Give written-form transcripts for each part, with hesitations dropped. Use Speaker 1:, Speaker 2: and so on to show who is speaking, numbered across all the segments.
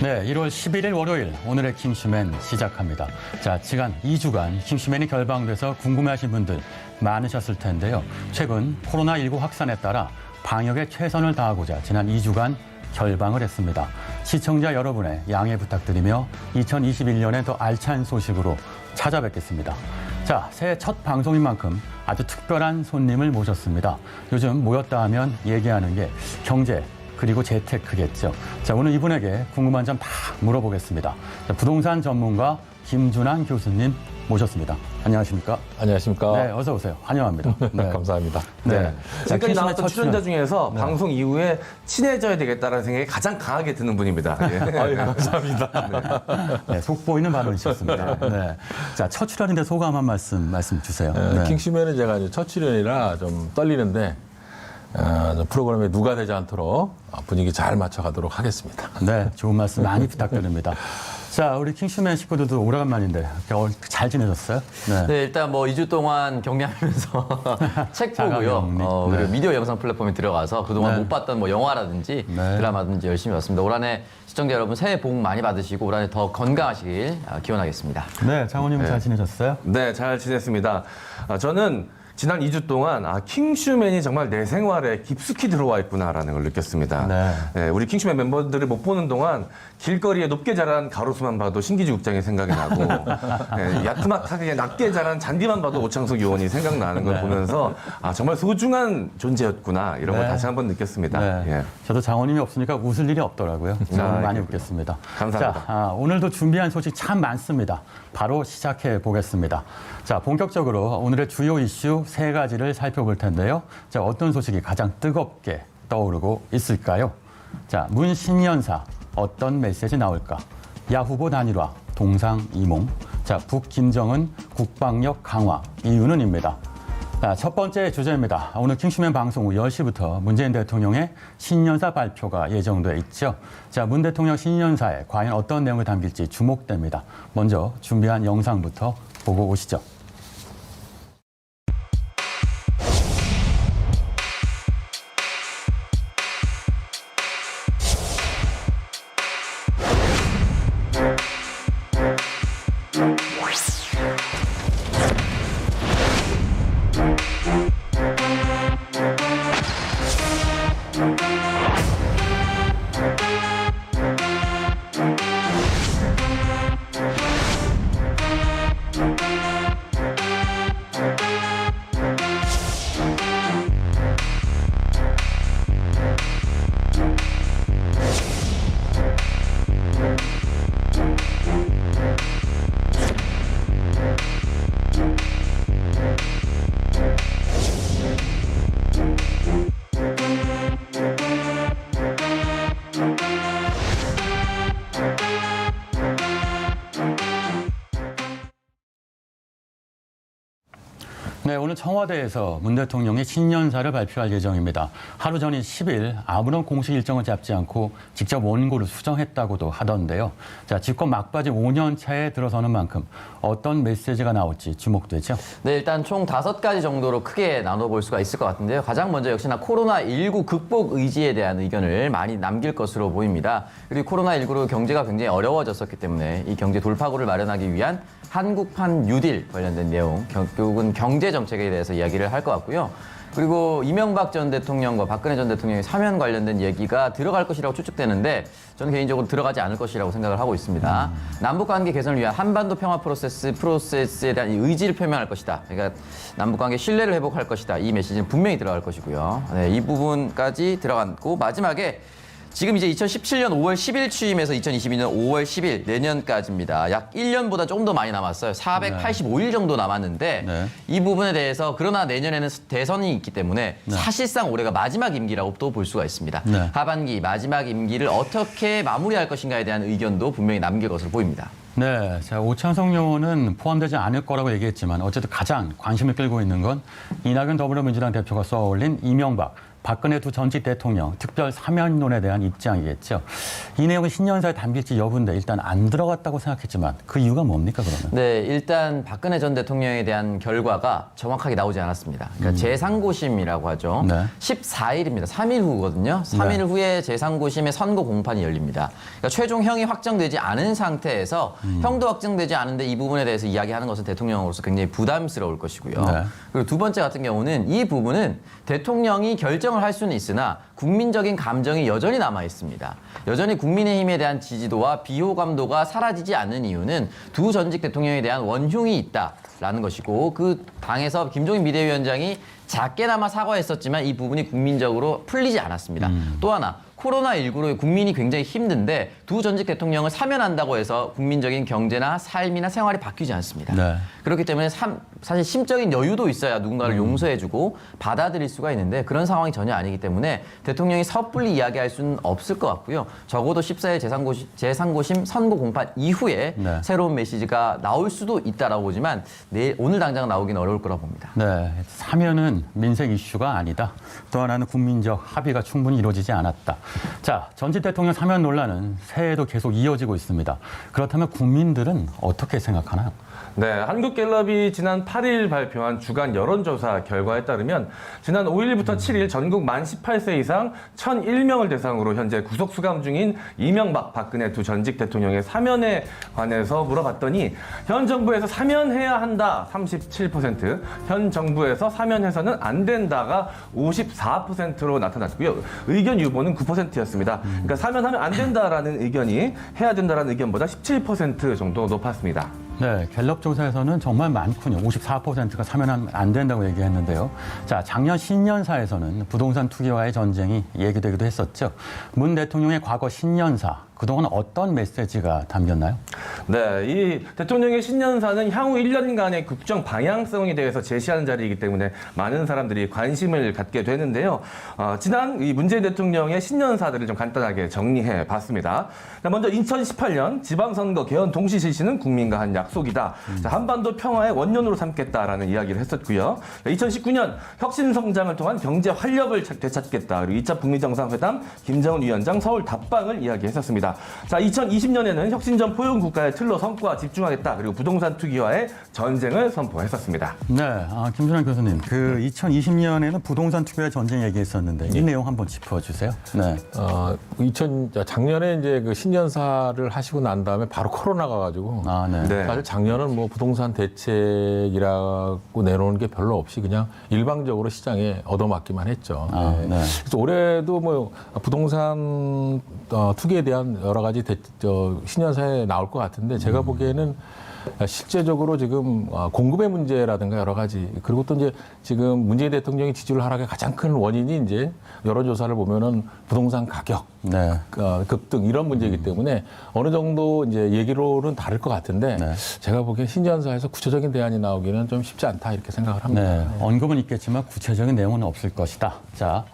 Speaker 1: 네, 1월 11일 월요일 오늘의 킹슈맨 시작합니다. 자, 지난 2주간 킹슈맨이 결방돼서 궁금해하신 분들 많으셨을 텐데요. 최근 코로나19 확산에 따라 방역에 최선을 다하고자 지난 2주간 결방을 했습니다. 시청자 여러분의 양해 부탁드리며 2021년에 더 알찬 소식으로 찾아뵙겠습니다. 자, 새해 첫 방송인 만큼 아주 특별한 손님을 모셨습니다. 요즘 모였다 하면 얘기하는 게 경제, 그리고 재테크겠죠. 자, 오늘 이분에게 궁금한 점 다 물어보겠습니다. 자, 부동산 전문가 김준환 교수님 모셨습니다. 안녕하십니까?
Speaker 2: 안녕하십니까?
Speaker 1: 네, 어서 오세요. 환영합니다. 네.
Speaker 2: 감사합니다.
Speaker 1: 네.
Speaker 3: 지금까지 나왔던 출연자 중에서
Speaker 1: 네.
Speaker 3: 방송 이후에 친해져야 되겠다는 생각이 가장 강하게 드는 분입니다. 예.
Speaker 2: 아유, 감사합니다.
Speaker 1: 네, 속보이는 발언이셨습니다. 네. 자, 첫 출연인데 소감 한 말씀 주세요. 네.
Speaker 2: 킹슈맨은 제가 이제 첫 출연이라 좀 떨리는데 프로그램에 누가 되지 않도록 분위기 잘 맞춰가도록 하겠습니다.
Speaker 1: 네, 좋은 말씀 많이 부탁드립니다. 자, 우리 킹슈맨 식구들도 오래간만인데 잘 지내셨어요?
Speaker 4: 네, 일단 뭐 2주 동안 격리하면서 책 보고요.
Speaker 1: 자가격리.
Speaker 4: 그리고
Speaker 1: 네.
Speaker 4: 미디어 영상 플랫폼에 들어가서 그동안
Speaker 1: 네.
Speaker 4: 못 봤던 뭐 영화라든지
Speaker 1: 네.
Speaker 4: 드라마든지 열심히 봤습니다. 올 한해 시청자 여러분 새해 복 많이 받으시고 올 한해 더 건강하시길 기원하겠습니다.
Speaker 1: 네, 장원님 잘 지내셨어요?
Speaker 3: 네, 잘 지냈습니다. 저는 지난 2주 동안 킹슈맨이 정말 내 생활에 깊숙이 들어와 있구나라는 걸 느꼈습니다.
Speaker 1: 네.
Speaker 3: 네, 우리 킹슈맨 멤버들을 못 보는 동안 길거리에 높게 자란 가로수만 봐도 신기주 국장이 생각이 나고 네, 야트막하게 낮게 자란 잔디만 봐도 오창석 의원이 생각나는 걸
Speaker 1: 네.
Speaker 3: 보면서 정말 소중한 존재였구나 이런 걸
Speaker 1: 네.
Speaker 3: 다시 한번 느꼈습니다.
Speaker 1: 네.
Speaker 3: 예.
Speaker 1: 저도 장원님이 없으니까 웃을 일이 없더라고요. 저는 많이
Speaker 3: 그렇군요.
Speaker 1: 웃겠습니다.
Speaker 3: 감사합니다.
Speaker 1: 자, 오늘도 준비한 소식 참 많습니다. 바로 시작해 보겠습니다. 자, 본격적으로 오늘의 주요 이슈 세 가지를 살펴볼 텐데요. 자, 어떤 소식이 가장 뜨겁게 떠오르고 있을까요? 자, 문 신년사 어떤 메시지 나올까? 야 후보 단일화 동상이몽. 자, 북 김정은 국방력 강화 이유는입니다. 자, 첫 번째 주제입니다. 오늘 킹슈맨 방송 후 10시부터 문재인 대통령의 신년사 발표가 예정돼 있죠. 자, 문 대통령 신년사에 과연 어떤 내용을 담길지 주목됩니다. 먼저 준비한 영상부터 보고 오시죠. 네, 오늘 청와대에서 문 대통령이 신년사를 발표할 예정입니다. 하루 전인 10일 아무런 공식 일정을 잡지 않고 직접 원고를 수정했다고도 하던데요. 자, 집권 막바지 5년 차에 들어서는 만큼 어떤 메시지가 나올지 주목되죠.
Speaker 4: 네, 일단 총 5가지 정도로 크게 나눠볼 수가 있을 것 같은데요. 가장 먼저 역시나 코로나19 극복 의지에 대한 의견을 많이 남길 것으로 보입니다. 그리고 코로나19로 경제가 굉장히 어려워졌었기 때문에 이 경제 돌파구를 마련하기 위한 한국판 뉴딜 관련된 내용, 결국은 경제 정책에 대해서 이야기를 할 것 같고요. 그리고 이명박 전 대통령과 박근혜 전 대통령의 사면 관련된 얘기가 들어갈 것이라고 추측되는데 저는 개인적으로 들어가지 않을 것이라고 생각을 하고 있습니다. 남북관계 개선을 위한 한반도 평화 프로세스에 대한 이 의지를 표명할 것이다. 그러니까 남북관계 신뢰를 회복할 것이다. 이 메시지는 분명히 들어갈 것이고요. 네, 이 부분까지 들어갔고 마지막에 지금 이제 2017년 5월 10일 취임해서 2022년 5월 10일 내년까지입니다. 약 1년보다 조금 더 많이 남았어요. 485일 정도 남았는데
Speaker 1: 네.
Speaker 4: 이 부분에 대해서 그러나 내년에는 대선이 있기 때문에 사실상 올해가 마지막 임기라고 또 볼 수가 있습니다.
Speaker 1: 네.
Speaker 4: 하반기 마지막 임기를 어떻게 마무리할 것인가에 대한 의견도 분명히 남길 것으로 보입니다.
Speaker 1: 네, 자, 오창석 의원은 포함되지 않을 거라고 얘기했지만 어쨌든 가장 관심을 끌고 있는 건 이낙연 더불어민주당 대표가 쏘아올린 이명박 박근혜 두 전직 대통령 특별 사면론에 대한 입장이겠죠. 이 내용은 신년사에 담길지 여부인데 일단 안 들어갔다고 생각했지만 그 이유가 뭡니까 그러면?
Speaker 4: 네, 일단 박근혜 전 대통령에 대한 결과가 정확하게 나오지 않았습니다. 그러니까 제3고심이라고 하죠.
Speaker 1: 네.
Speaker 4: 14일입니다. 3일 후거든요. 3일 후에 제3고심의 선고 공판이 열립니다. 그러니까 최종 형이 확정되지 않은 상태에서 형도 확정되지 않은데 이 부분에 대해서 이야기하는 것은 대통령으로서 굉장히 부담스러울 것이고요.
Speaker 1: 네.
Speaker 4: 그리고 두 번째 같은 경우는 이 부분은 대통령이 결정을 할 수는 있으나 국민적인 감정이 여전히 남아 있습니다. 여전히 국민의힘에 대한 지지도와 비호감도가 사라지지 않는 이유는 두 전직 대통령에 대한 원흉이 있다라는 것이고 그 당에서 김종인 비대위원장이 작게나마 사과했었지만 이 부분이 국민적으로 풀리지 않았습니다. 또 하나 코로나19로 국민이 굉장히 힘든데 두 전직 대통령을 사면한다고 해서 국민적인 경제나 삶이나 생활이 바뀌지 않습니다.
Speaker 1: 네.
Speaker 4: 그렇기 때문에 사실 심적인 여유도 있어야 누군가를 용서해주고 받아들일 수가 있는데 그런 상황이 전혀 아니기 때문에 대통령이 섣불리 이야기할 수는 없을 것 같고요. 적어도 14일 제3고심 선고 공판 이후에
Speaker 1: 네.
Speaker 4: 새로운 메시지가 나올 수도 있다라고 보지만 오늘 당장 나오기는 어려울 거라고 봅니다.
Speaker 1: 네, 사면은 민생 이슈가 아니다. 또 하나는 국민적 합의가 충분히 이루어지지 않았다. 자, 전직 대통령 사면 논란은 새해에도 계속 이어지고 있습니다. 그렇다면 국민들은 어떻게 생각하나요?
Speaker 3: 네, 한국갤럽이 지난 8일 발표한 주간 여론조사 결과에 따르면 지난 5일부터 7일 전국 만 18세 이상 1,001명을 대상으로 현재 구속수감 중인 이명박, 박근혜 두 전직 대통령의 사면에 관해서 물어봤더니 현 정부에서 사면해야 한다 37%, 현 정부에서 사면해서는 안 된다가 54%로 나타났고요. 의견 유보는 9%였습니다. 그러니까 사면하면 안 된다라는 의견이 해야 된다라는 의견보다 17% 정도 높았습니다.
Speaker 1: 네, 갤럽 조사에서는 정말 많군요. 54%가 사면하면 안 된다고 얘기했는데요. 자, 작년 신년사에서는 부동산 투기와의 전쟁이 얘기되기도 했었죠. 문 대통령의 과거 신년사, 그동안 어떤 메시지가 담겼나요?
Speaker 3: 네, 이 대통령의 신년사는 향후 1년간의 국정 방향성에 대해서 제시하는 자리이기 때문에 많은 사람들이 관심을 갖게 되는데요. 지난 이 문재인 대통령의 신년사들을 좀 간단하게 정리해 봤습니다. 먼저 2018년 지방선거 개헌 동시 실시는 국민과 한 약속이다. 자, 한반도 평화의 원년으로 삼겠다라는 이야기를 했었고요. 2019년 혁신 성장을 통한 경제 활력을 되찾겠다. 그리고 2차 북미 정상회담 김정은 위원장 서울 답방을 이야기했었습니다. 자, 2020년에는 혁신전 포용 국가의 틀로 성과 집중하겠다. 그리고 부동산 투기와의 전쟁을 선포했었습니다.
Speaker 1: 네, 김준환 교수님, 그 2020년에는 부동산 투기의 전쟁 얘기했었는데 이 내용 한번 짚어주세요. 네.
Speaker 2: 작년에 이제 그 신년사를 하시고 난 다음에 바로 코로나가 가지고
Speaker 1: 네.
Speaker 3: 네.
Speaker 2: 사실 작년은 뭐 부동산 대책이라고 내놓은 게 별로 없이 그냥 일방적으로 시장에 얻어맞기만 했죠.
Speaker 1: 네.
Speaker 2: 그래서 올해도 뭐 부동산 투기에 대한 여러 가지 신년사에 나올 것 같은데 제가 보기에는 실제적으로 지금 공급의 문제라든가 여러 가지 그리고 또 이제 지금 문재인 대통령이 지지율 하락의 가장 큰 원인이 이제 여론조사를 보면은 부동산 가격
Speaker 1: 네.
Speaker 2: 급등 이런 문제이기 때문에 어느 정도 이제 얘기로는 다를 것 같은데
Speaker 1: 네.
Speaker 2: 제가 보기엔 신년사에서 구체적인 대안이 나오기는 좀 쉽지 않다 이렇게 생각을 합니다.
Speaker 1: 네, 언급은 있겠지만 구체적인 내용은 없을 것이다. 자,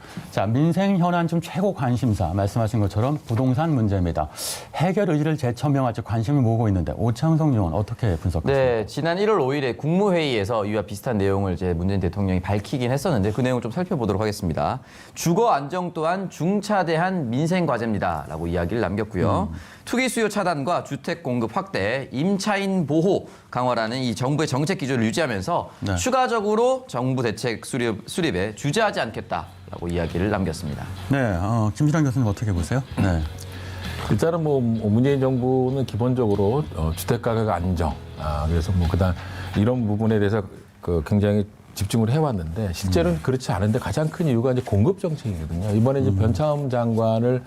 Speaker 1: 민생 현안 중 최고 관심사 말씀하신 것처럼 부동산 문제입니다. 해결 의지를 재천명할지 관심을 모으고 있는데 오창석 의원 어떻게 분석하십니까?
Speaker 4: 네, 지난 1월 5일에 국무회의에서 이와 비슷한 내용을 이제 문재인 대통령이 밝히긴 했었는데 그 내용 좀 살펴보도록 하겠습니다. 주거 안정 또한 중차대한 민생 과제입니다라고 이야기를 남겼고요. 투기 수요 차단과 주택 공급 확대, 임차인 보호 강화라는 이 정부의 정책 기조를 유지하면서
Speaker 1: 네.
Speaker 4: 추가적으로 정부 대책 수립에 주저하지 않겠다라고 이야기를 남겼습니다.
Speaker 1: 네, 김준환 교수님 어떻게 보세요? 네.
Speaker 2: 일단은 뭐 문재인 정부는 기본적으로 주택 가격 안정, 그래서 뭐 그다음 이런 부분에 대해서 굉장히 집중을 해왔는데 실제로는 그렇지 않은데 가장 큰 이유가 이제 공급 정책이거든요. 이번에 이제 변창흠 장관을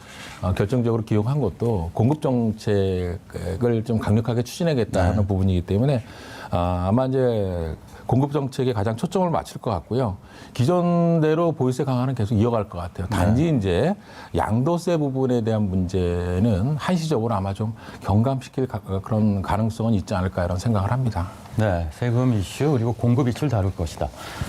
Speaker 2: 결정적으로 기용한 것도 공급 정책을 좀 강력하게 추진하겠다는 부분이기 때문에 아마 이제 공급 정책에 가장 초점을 맞출 것 같고요. 기존대로 보유세 강화는 계속 이어갈 것 같아요. 단지 이제 양도세 부분에 대한 문제는 한시적으로 아마 좀 경감시킬 그런 가능성은 있지 않을까 이런 생각을 합니다.
Speaker 1: 네, 세금 이슈 그리고 공급 이슈를 다룰 것이다.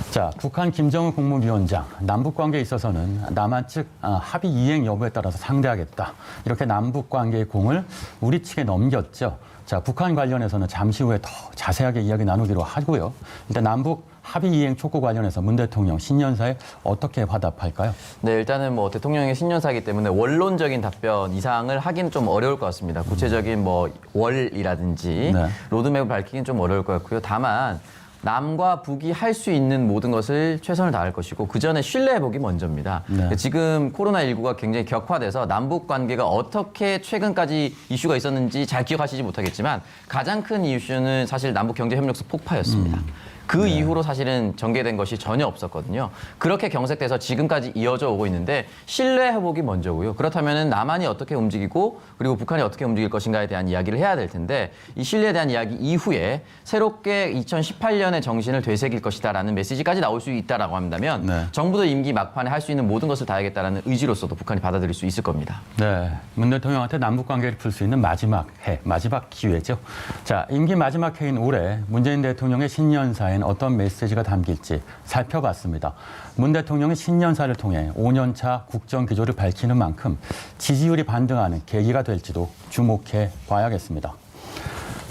Speaker 1: 자, 북한 김정은 국무위원장 남북 관계에 있어서는 남한 측 합의 이행 여부에 따라서 상대하겠다. 이렇게 남북 관계의 공을 우리 측에 넘겼죠. 자, 북한 관련해서는 잠시 후에 더 자세하게 이야기 나누기로 하고요. 일단 남북 합의 이행 촉구 관련해서 문 대통령 신년사에 어떻게 화답할까요?
Speaker 4: 네, 일단은 뭐 대통령의 신년사이기 때문에 원론적인 답변 이상을 하기는 좀 어려울 것 같습니다. 구체적인 뭐 월이라든지
Speaker 1: 네.
Speaker 4: 로드맵을 밝히기는 좀 어려울 것 같고요. 다만 남과 북이 할 수 있는 모든 것을 최선을 다할 것이고 그 전에 신뢰회복이 먼저입니다.
Speaker 1: 네.
Speaker 4: 지금 코로나19가 굉장히 격화돼서 남북 관계가 어떻게 최근까지 이슈가 있었는지 잘 기억하시지 못하겠지만 가장 큰 이슈는 사실 남북 경제협력소 폭파였습니다. 그 이후로 사실은 전개된 것이 전혀 없었거든요. 그렇게 경색돼서 지금까지 이어져 오고 있는데 신뢰 회복이 먼저고요. 그렇다면 남한이 어떻게 움직이고 그리고 북한이 어떻게 움직일 것인가에 대한 이야기를 해야 될 텐데 이 신뢰에 대한 이야기 이후에 새롭게 2018년의 정신을 되새길 것이다라는 메시지까지 나올 수 있다라고 한다면
Speaker 1: 네.
Speaker 4: 정부도 임기 막판에 할 수 있는 모든 것을 다하겠다라는 의지로서도 북한이 받아들일 수 있을 겁니다.
Speaker 1: 네, 문 대통령한테 남북 관계를 풀 수 있는 마지막 해, 마지막 기회죠. 자, 임기 마지막 해인 올해 문재인 대통령의 신년사에는 어떤 메시지가 담길지 살펴봤습니다. 문 대통령의 신년사를 통해 5년차 국정 기조를 밝히는 만큼 지지율이 반등하는 계기가 될지도 주목해 봐야겠습니다.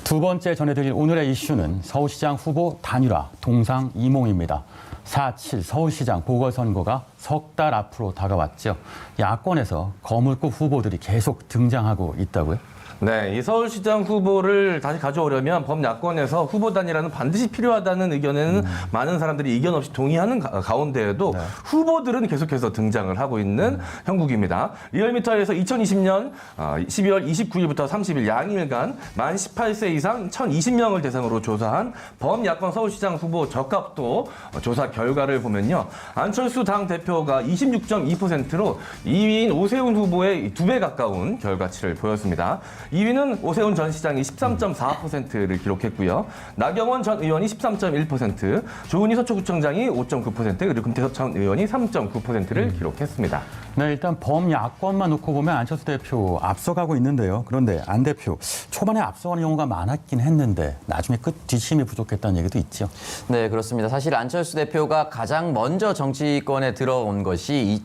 Speaker 1: 두 번째 전해드릴 오늘의 이슈는 서울시장 후보 단일화 동상이몽입니다. 4.7 서울시장 보궐선거가 석 달 앞으로 다가왔죠. 야권에서 거물급 후보들이 계속 등장하고 있다고요?
Speaker 3: 네, 이 서울시장 후보를 다시 가져오려면 범야권에서 후보 단일화는 반드시 필요하다는 의견에는 많은 사람들이 이견 없이 동의하는 가운데에도 후보들은 계속해서 등장을 하고 있는 형국입니다. 리얼미터에서 2020년 12월 29일부터 30일 양일간 만 18세 이상 1,020명을 대상으로 조사한 범야권 서울시장 후보 적합도 조사 결과를 보면요. 안철수 당 대표가 26.2%로 2위인 오세훈 후보의 2배 가까운 결과치를 보였습니다. 2위는 오세훈 전 시장이 13.4%를 기록했고요. 나경원 전 의원이 13.1%, 조은희 서초구청장이 5.9%, 그리고 금태섭 전 의원이 3.9%를 기록했습니다.
Speaker 1: 네, 일단 범야권만 놓고 보면 안철수 대표 앞서가고 있는데요. 그런데 안 대표 초반에 앞서가는 경우가 많았긴 했는데 나중에 끝 뒷심이 부족했다는 얘기도 있죠.
Speaker 4: 네, 그렇습니다. 사실 안철수 대표가 가장 먼저 정치권에 들어온 것이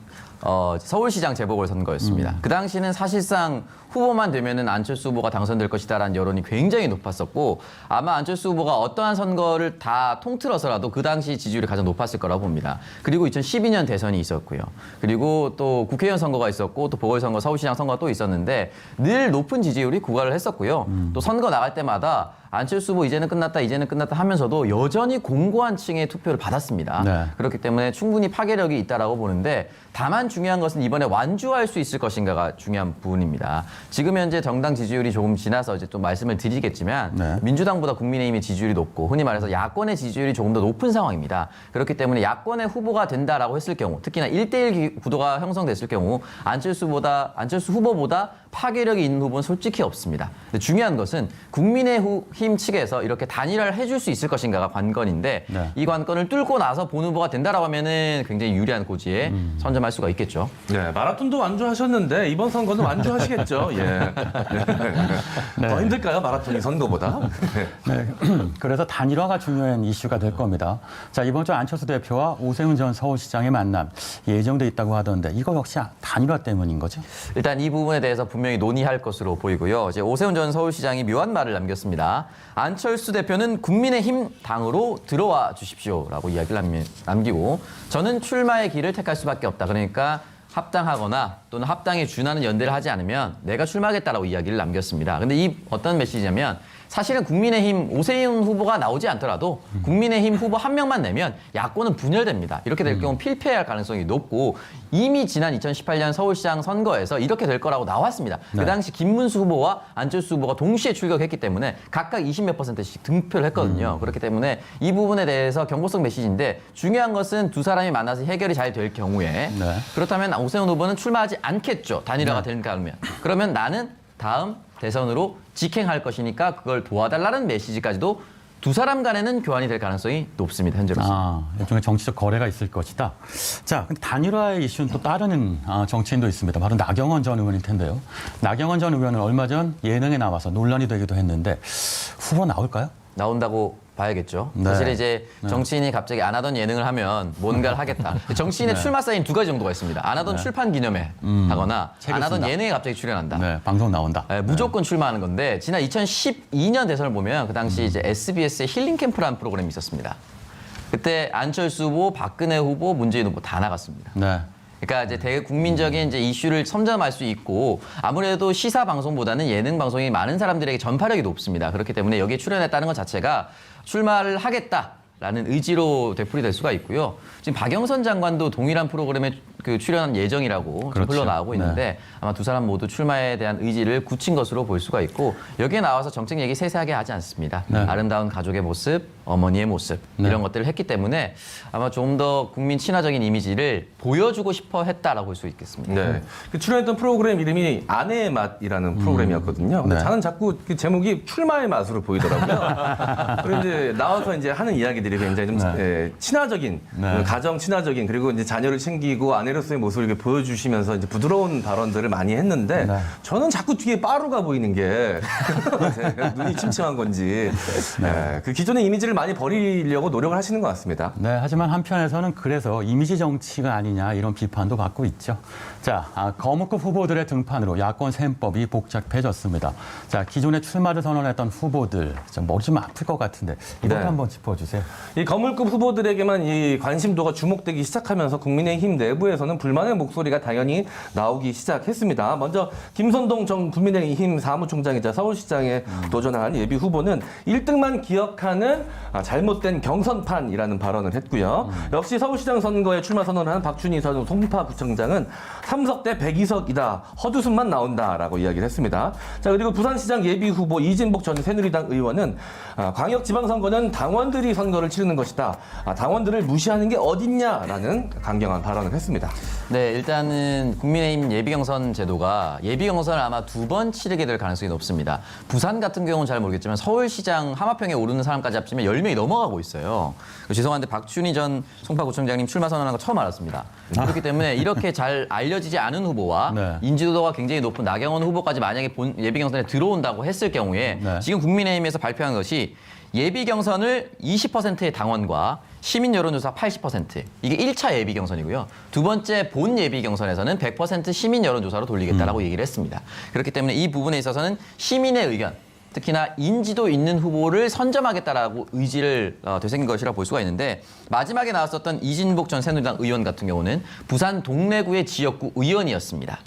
Speaker 4: 서울시장 재보궐선거였습니다. 그 당시는 사실상 후보만 되면은 안철수 후보가 당선될 것이다라는 여론이 굉장히 높았었고 아마 안철수 후보가 어떠한 선거를 다 통틀어서라도 그 당시 지지율이 가장 높았을 거라고 봅니다. 그리고 2012년 대선이 있었고요. 그리고 또 국회의원 선거가 있었고 또 보궐선거, 서울시장 선거가 또 있었는데 늘 높은 지지율이 구가를 했었고요. 또 선거 나갈 때마다 안철수 후보 이제는 끝났다 하면서도 여전히 공고한 층의 투표를 받았습니다.
Speaker 1: 네.
Speaker 4: 그렇기 때문에 충분히 파괴력이 있다라고 보는데 다만 중요한 것은 이번에 완주할 수 있을 것인가가 중요한 부분입니다. 지금 현재 정당 지지율이 조금 지나서 이제 또 말씀을 드리겠지만
Speaker 1: 네.
Speaker 4: 민주당보다 국민의힘의 지지율이 높고 흔히 말해서 야권의 지지율이 조금 더 높은 상황입니다. 그렇기 때문에 야권의 후보가 된다라고 했을 경우 특히나 1대1 구도가 형성됐을 경우 안철수 후보보다 파괴력이 있는 후보는 솔직히 없습니다. 근데 중요한 것은 국민의힘 측에서 이렇게 단일화를 해줄 수 있을 것인가가 관건인데
Speaker 1: 네.
Speaker 4: 이 관건을 뚫고 나서 본 후보가 된다라고 하면은 굉장히 유리한 고지에 선점할 수가 있겠죠.
Speaker 3: 네, 마라톤도 완주하셨는데 이번 선거는 완주하시겠죠. 예. 더 힘들까요, 마라톤이 선거보다?
Speaker 1: 네, 그래서 단일화가 중요한 이슈가 될 겁니다. 자, 이번 주 안철수 대표와 오세훈 전 서울시장의 만남 예정돼 있다고 하던데 이거 역시 단일화 때문인 거죠?
Speaker 4: 일단 이 부분에 대해서 분명히 논의할 것으로 보이고요. 이제 오세훈 전 서울시장이 묘한 말을 남겼습니다. 안철수 대표는 국민의힘 당으로 들어와 주십시오라고 이야기를 남기고 저는 출마의 길을 택할 수밖에 없다. 그러니까 합당하거나 또는 합당에 준하는 연대를 하지 않으면 내가 출마하겠다라고 이야기를 남겼습니다. 근데 이 어떤 메시지냐면 사실은 국민의힘 오세훈 후보가 나오지 않더라도 국민의힘 후보 한 명만 내면 야권은 분열됩니다. 이렇게 될 경우 필패할 가능성이 높고 이미 지난 2018년 서울시장 선거에서 이렇게 될 거라고 나왔습니다.
Speaker 1: 네.
Speaker 4: 그 당시 김문수 후보와 안철수 후보가 동시에 출격했기 때문에 각각 20몇 %씩 득표를 했거든요. 그렇기 때문에 이 부분에 대해서 경고성 메시지인데 중요한 것은 두 사람이 만나서 해결이 잘 될 경우에
Speaker 1: 네.
Speaker 4: 그렇다면 오세훈 후보는 출마하지 않겠죠. 단일화가 되는가 하면. 그러면 나는 다음 대선으로 직행할 것이니까 그걸 도와달라는 메시지까지도 두 사람 간에는 교환이 될 가능성이 높습니다. 현재로서.
Speaker 1: 일종의 정치적 거래가 있을 것이다. 자, 근데 단일화의 이슈는 또 다른 정치인도 있습니다. 바로 나경원 전 의원일 텐데요. 나경원 전 의원은 얼마 전 예능에 나와서 논란이 되기도 했는데 후보 나올까요?
Speaker 4: 나온다고 봐야겠죠.
Speaker 1: 네.
Speaker 4: 사실 이제 정치인이 갑자기 안 하던 예능을 하면 뭔가를 하겠다. 정치인의 출마 사인 두 가지 정도가 있습니다. 안 하던 출판 기념회 하거나
Speaker 1: 책을
Speaker 4: 안 하던
Speaker 1: 쓴다.
Speaker 4: 예능에 갑자기 출연한다.
Speaker 1: 네, 방송 나온다.
Speaker 4: 무조건 출마하는 건데 지난 2012년 대선을 보면 그 당시 이제 SBS의 힐링 캠프라는 프로그램이 있었습니다. 그때 안철수 후보, 박근혜 후보, 문재인 후보 다 나갔습니다.
Speaker 1: 네.
Speaker 4: 그러니까 이제 되게 국민적인 이제 이슈를 선점할 수 있고 아무래도 시사 방송보다는 예능 방송이 많은 사람들에게 전파력이 높습니다. 그렇기 때문에 여기에 출연했다는 것 자체가 출마를 하겠다라는 의지로 되풀이될 수가 있고요. 지금 박영선 장관도 동일한 프로그램에 그 출연한 예정이라고
Speaker 1: 그렇죠.
Speaker 4: 흘러나오고 있는데 아마 두 사람 모두 출마에 대한 의지를 굳힌 것으로 볼 수가 있고 여기에 나와서 정책 얘기 세세하게 하지 않습니다.
Speaker 1: 네.
Speaker 4: 아름다운 가족의 모습, 어머니의 모습
Speaker 1: 네.
Speaker 4: 이런 것들을 했기 때문에 아마 좀 더 국민 친화적인 이미지를 보여주고 싶어 했다라고 볼 수 있겠습니다.
Speaker 3: 네. 그 출연했던 프로그램 이름이 아내의 맛이라는 프로그램이었거든요.
Speaker 1: 네.
Speaker 3: 저는 자꾸 그 제목이 출마의 맛으로 보이더라고요. 그리고 이제 나와서 이제 하는 이야기들이 굉장히 좀 친화적인,
Speaker 1: 네.
Speaker 3: 가정 친화적인 그리고 이제 자녀를 챙기고 아내로서의 모습을 이렇게 보여주시면서 이제 부드러운 발언들을 많이 했는데
Speaker 1: 네.
Speaker 3: 저는 자꾸 뒤에 빠루가 보이는 게 눈이 침침한 건지 그 기존의 이미지를 많이 버리려고 노력을 하시는 것 같습니다.
Speaker 1: 네, 하지만 한편에서는 그래서 이미지 정치가 아니냐 이런 비판도 받고 있죠. 자, 거무급 후보들의 등판으로 야권 셈법이 복잡해졌습니다. 자, 기존에 출마를 선언했던 후보들 머리 좀 아플 것 같은데 이것도
Speaker 3: 네.
Speaker 1: 한번 짚어주세요.
Speaker 3: 이 거물급 후보들에게만 이 관심도가 주목되기 시작하면서 국민의힘 내부에서는 불만의 목소리가 당연히 나오기 시작했습니다. 먼저 김선동 전 국민의힘 사무총장이자 서울시장에 도전한 예비 후보는 1등만 기억하는 잘못된 경선판이라는 발언을 했고요. 역시 서울시장 선거에 출마 선언을 한 박준희 전 송파구청장은 3석 대 102석이다. 헛웃음만 나온다라고 이야기를 했습니다. 자, 그리고 부산시장 예비 후보 이진복 전 새누리당 의원은 광역지방선거는 당원들이 선거를 치르는 것이다. 당원들을 무시하는 게 어딨냐라는 강경한 발언을 했습니다.
Speaker 4: 네, 일단은 국민의힘 예비경선 제도가 예비경선을 아마 2번 치르게 될 가능성이 높습니다. 부산 같은 경우는 잘 모르겠지만 서울시장 하마평에 오르는 사람까지 합치면 10명이 넘어가고 있어요. 죄송한데 박준희 전 송파구청장님 출마 선언한 거 처음 알았습니다. 그렇기 때문에 이렇게 잘 알려지지 않은 후보와
Speaker 1: 네.
Speaker 4: 인지도가 굉장히 높은 나경원 후보까지 만약에 예비경선에 들어온다고 했을 경우에
Speaker 1: 네.
Speaker 4: 지금 국민의힘에서 발표한 것이 예비경선을 20%의 당원과 시민 여론조사 80% 이게 1차 예비경선이고요. 두 번째 본 예비경선에서는 100% 시민 여론조사로 돌리겠다라고 얘기를 했습니다. 그렇기 때문에 이 부분에 있어서는 시민의 의견 특히나 인지도 있는 후보를 선점하겠다라고 의지를 되새긴 것이라 볼 수가 있는데 마지막에 나왔었던 이진복 전 새누리당 의원 같은 경우는 부산 동래구의 지역구 의원이었습니다.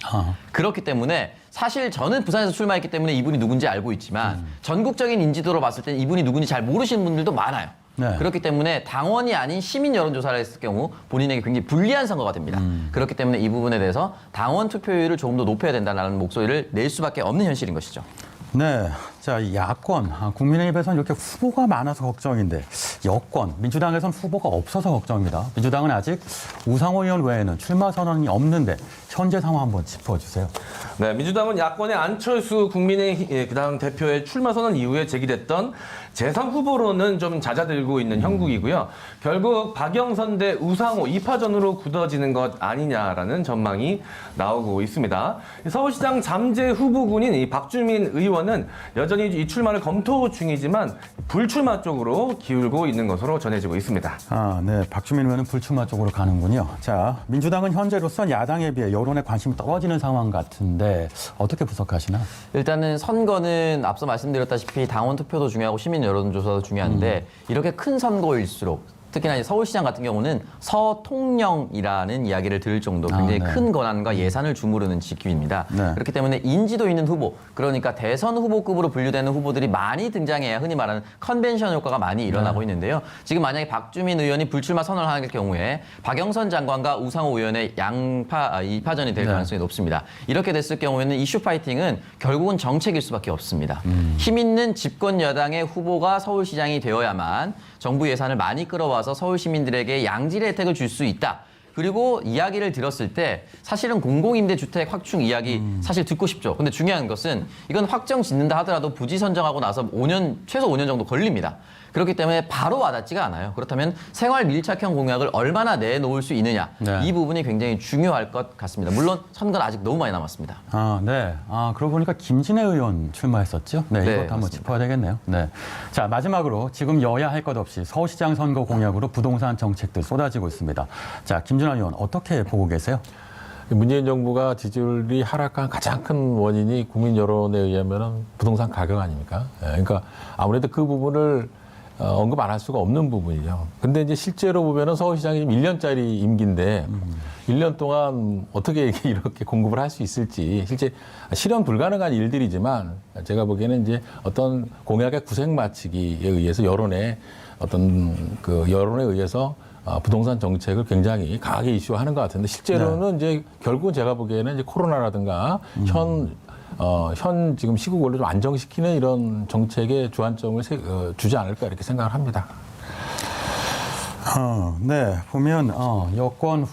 Speaker 4: 그렇기 때문에 사실 저는 부산에서 출마했기 때문에 이분이 누군지 알고 있지만 전국적인 인지도로 봤을 때는 이분이 누군지 잘 모르시는 분들도 많아요.
Speaker 1: 네.
Speaker 4: 그렇기 때문에 당원이 아닌 시민 여론조사를 했을 경우 본인에게 굉장히 불리한 선거가 됩니다. 그렇기 때문에 이 부분에 대해서 당원 투표율을 조금 더 높여야 된다는 목소리를 낼 수밖에 없는 현실인 것이죠.
Speaker 1: 네, 자, 이 야권, 국민의힘에서는 이렇게 후보가 많아서 걱정인데 여권, 민주당에서는 후보가 없어서 걱정입니다. 민주당은 아직 우상호 의원 외에는 출마 선언이 없는데 현재 상황 한번 짚어주세요.
Speaker 3: 네, 민주당은 야권의 안철수 국민의당 대표의 출마 선언 이후에 제기됐던 제3 후보로는 좀 잦아들고 있는 형국이고요. 결국 박영선 대 우상호 2파전으로 굳어지는 것 아니냐라는 전망이 나오고 있습니다. 서울시장 잠재 후보군인 이 박주민 의원은 여전히 이 출마를 검토 중이지만 불출마 쪽으로 기울고 있는 것으로 전해지고 있습니다.
Speaker 1: 네, 박주민 의원은 불출마 쪽으로 가는군요. 자, 민주당은 현재로선 야당에 비해 여론의 관심이 떨어지는 상황 같은데 어떻게 분석하시나?
Speaker 4: 일단은 선거는 앞서 말씀드렸다시피 당원 투표도 중요하고 시민 여론조사도 중요한데 이렇게 큰 선거일수록 특히나 이제 서울시장 같은 경우는 서통령이라는 이야기를 들을 정도로 굉장히
Speaker 1: 네.
Speaker 4: 큰 권한과 예산을 주무르는 직위입니다.
Speaker 1: 네.
Speaker 4: 그렇기 때문에 인지도 있는 후보, 그러니까 대선 후보급으로 분류되는 후보들이 많이 등장해야 흔히 말하는 컨벤션 효과가 많이 일어나고 있는데요. 지금 만약에 박주민 의원이 불출마 선언을 할 경우에 박영선 장관과 우상호 의원의 이파전이 될
Speaker 1: 네.
Speaker 4: 가능성이 높습니다. 이렇게 됐을 경우에는 이슈 파이팅은 결국은 정책일 수밖에 없습니다. 힘 있는 집권 여당의 후보가 서울시장이 되어야만 정부 예산을 많이 끌어와서 서울 시민들에게 양질의 혜택을 줄 수 있다. 그리고 이야기를 들었을 때 사실은 공공임대주택 확충 이야기 사실 듣고 싶죠. 근데 중요한 것은 이건 확정 짓는다 하더라도 부지 선정하고 나서 최소 5년 정도 걸립니다. 그렇기 때문에 바로 와닿지가 않아요. 그렇다면 생활 밀착형 공약을 얼마나 내놓을 수 있느냐.
Speaker 1: 네.
Speaker 4: 이 부분이 굉장히 중요할 것 같습니다. 물론 선거는 아직 너무 많이 남았습니다.
Speaker 1: 네. 그러고 보니까 김진애 의원 출마했었죠? 네,
Speaker 4: 네,
Speaker 1: 이것도 한번
Speaker 4: 맞습니다.
Speaker 1: 짚어야 되겠네요. 네. 자, 마지막으로 지금 여야 할 것 없이 서울시장 선거 공약으로 부동산 정책들 쏟아지고 있습니다. 자, 김준환 의원 어떻게 보고 계세요?
Speaker 2: 문재인 정부가 지지율이 하락한 가장 큰 원인이 국민 여론에 의하면 부동산 가격 아닙니까? 그러니까 아무래도 그 부분을 언급 안 할 수가 없는 부분이죠. 근데 이제 실제로 보면은 서울시장이 1년짜리 임기인데 1년 동안 어떻게 이렇게 공급을 할 수 있을지 실제 실현 불가능한 일들이지만 제가 보기에는 이제 어떤 공약의 구색 맞추기에 의해서 여론에 의해서 부동산 정책을 굉장히 강하게 이슈화하는 것 같은데 실제로는 이제 결국은 제가 보기에는 이제 코로나라든가 현 지금 시국을 좀 안정시키는 이런 정책의 주안점을 주지 않을까 이렇게 생각을 합니다.
Speaker 1: 네, 보면 야권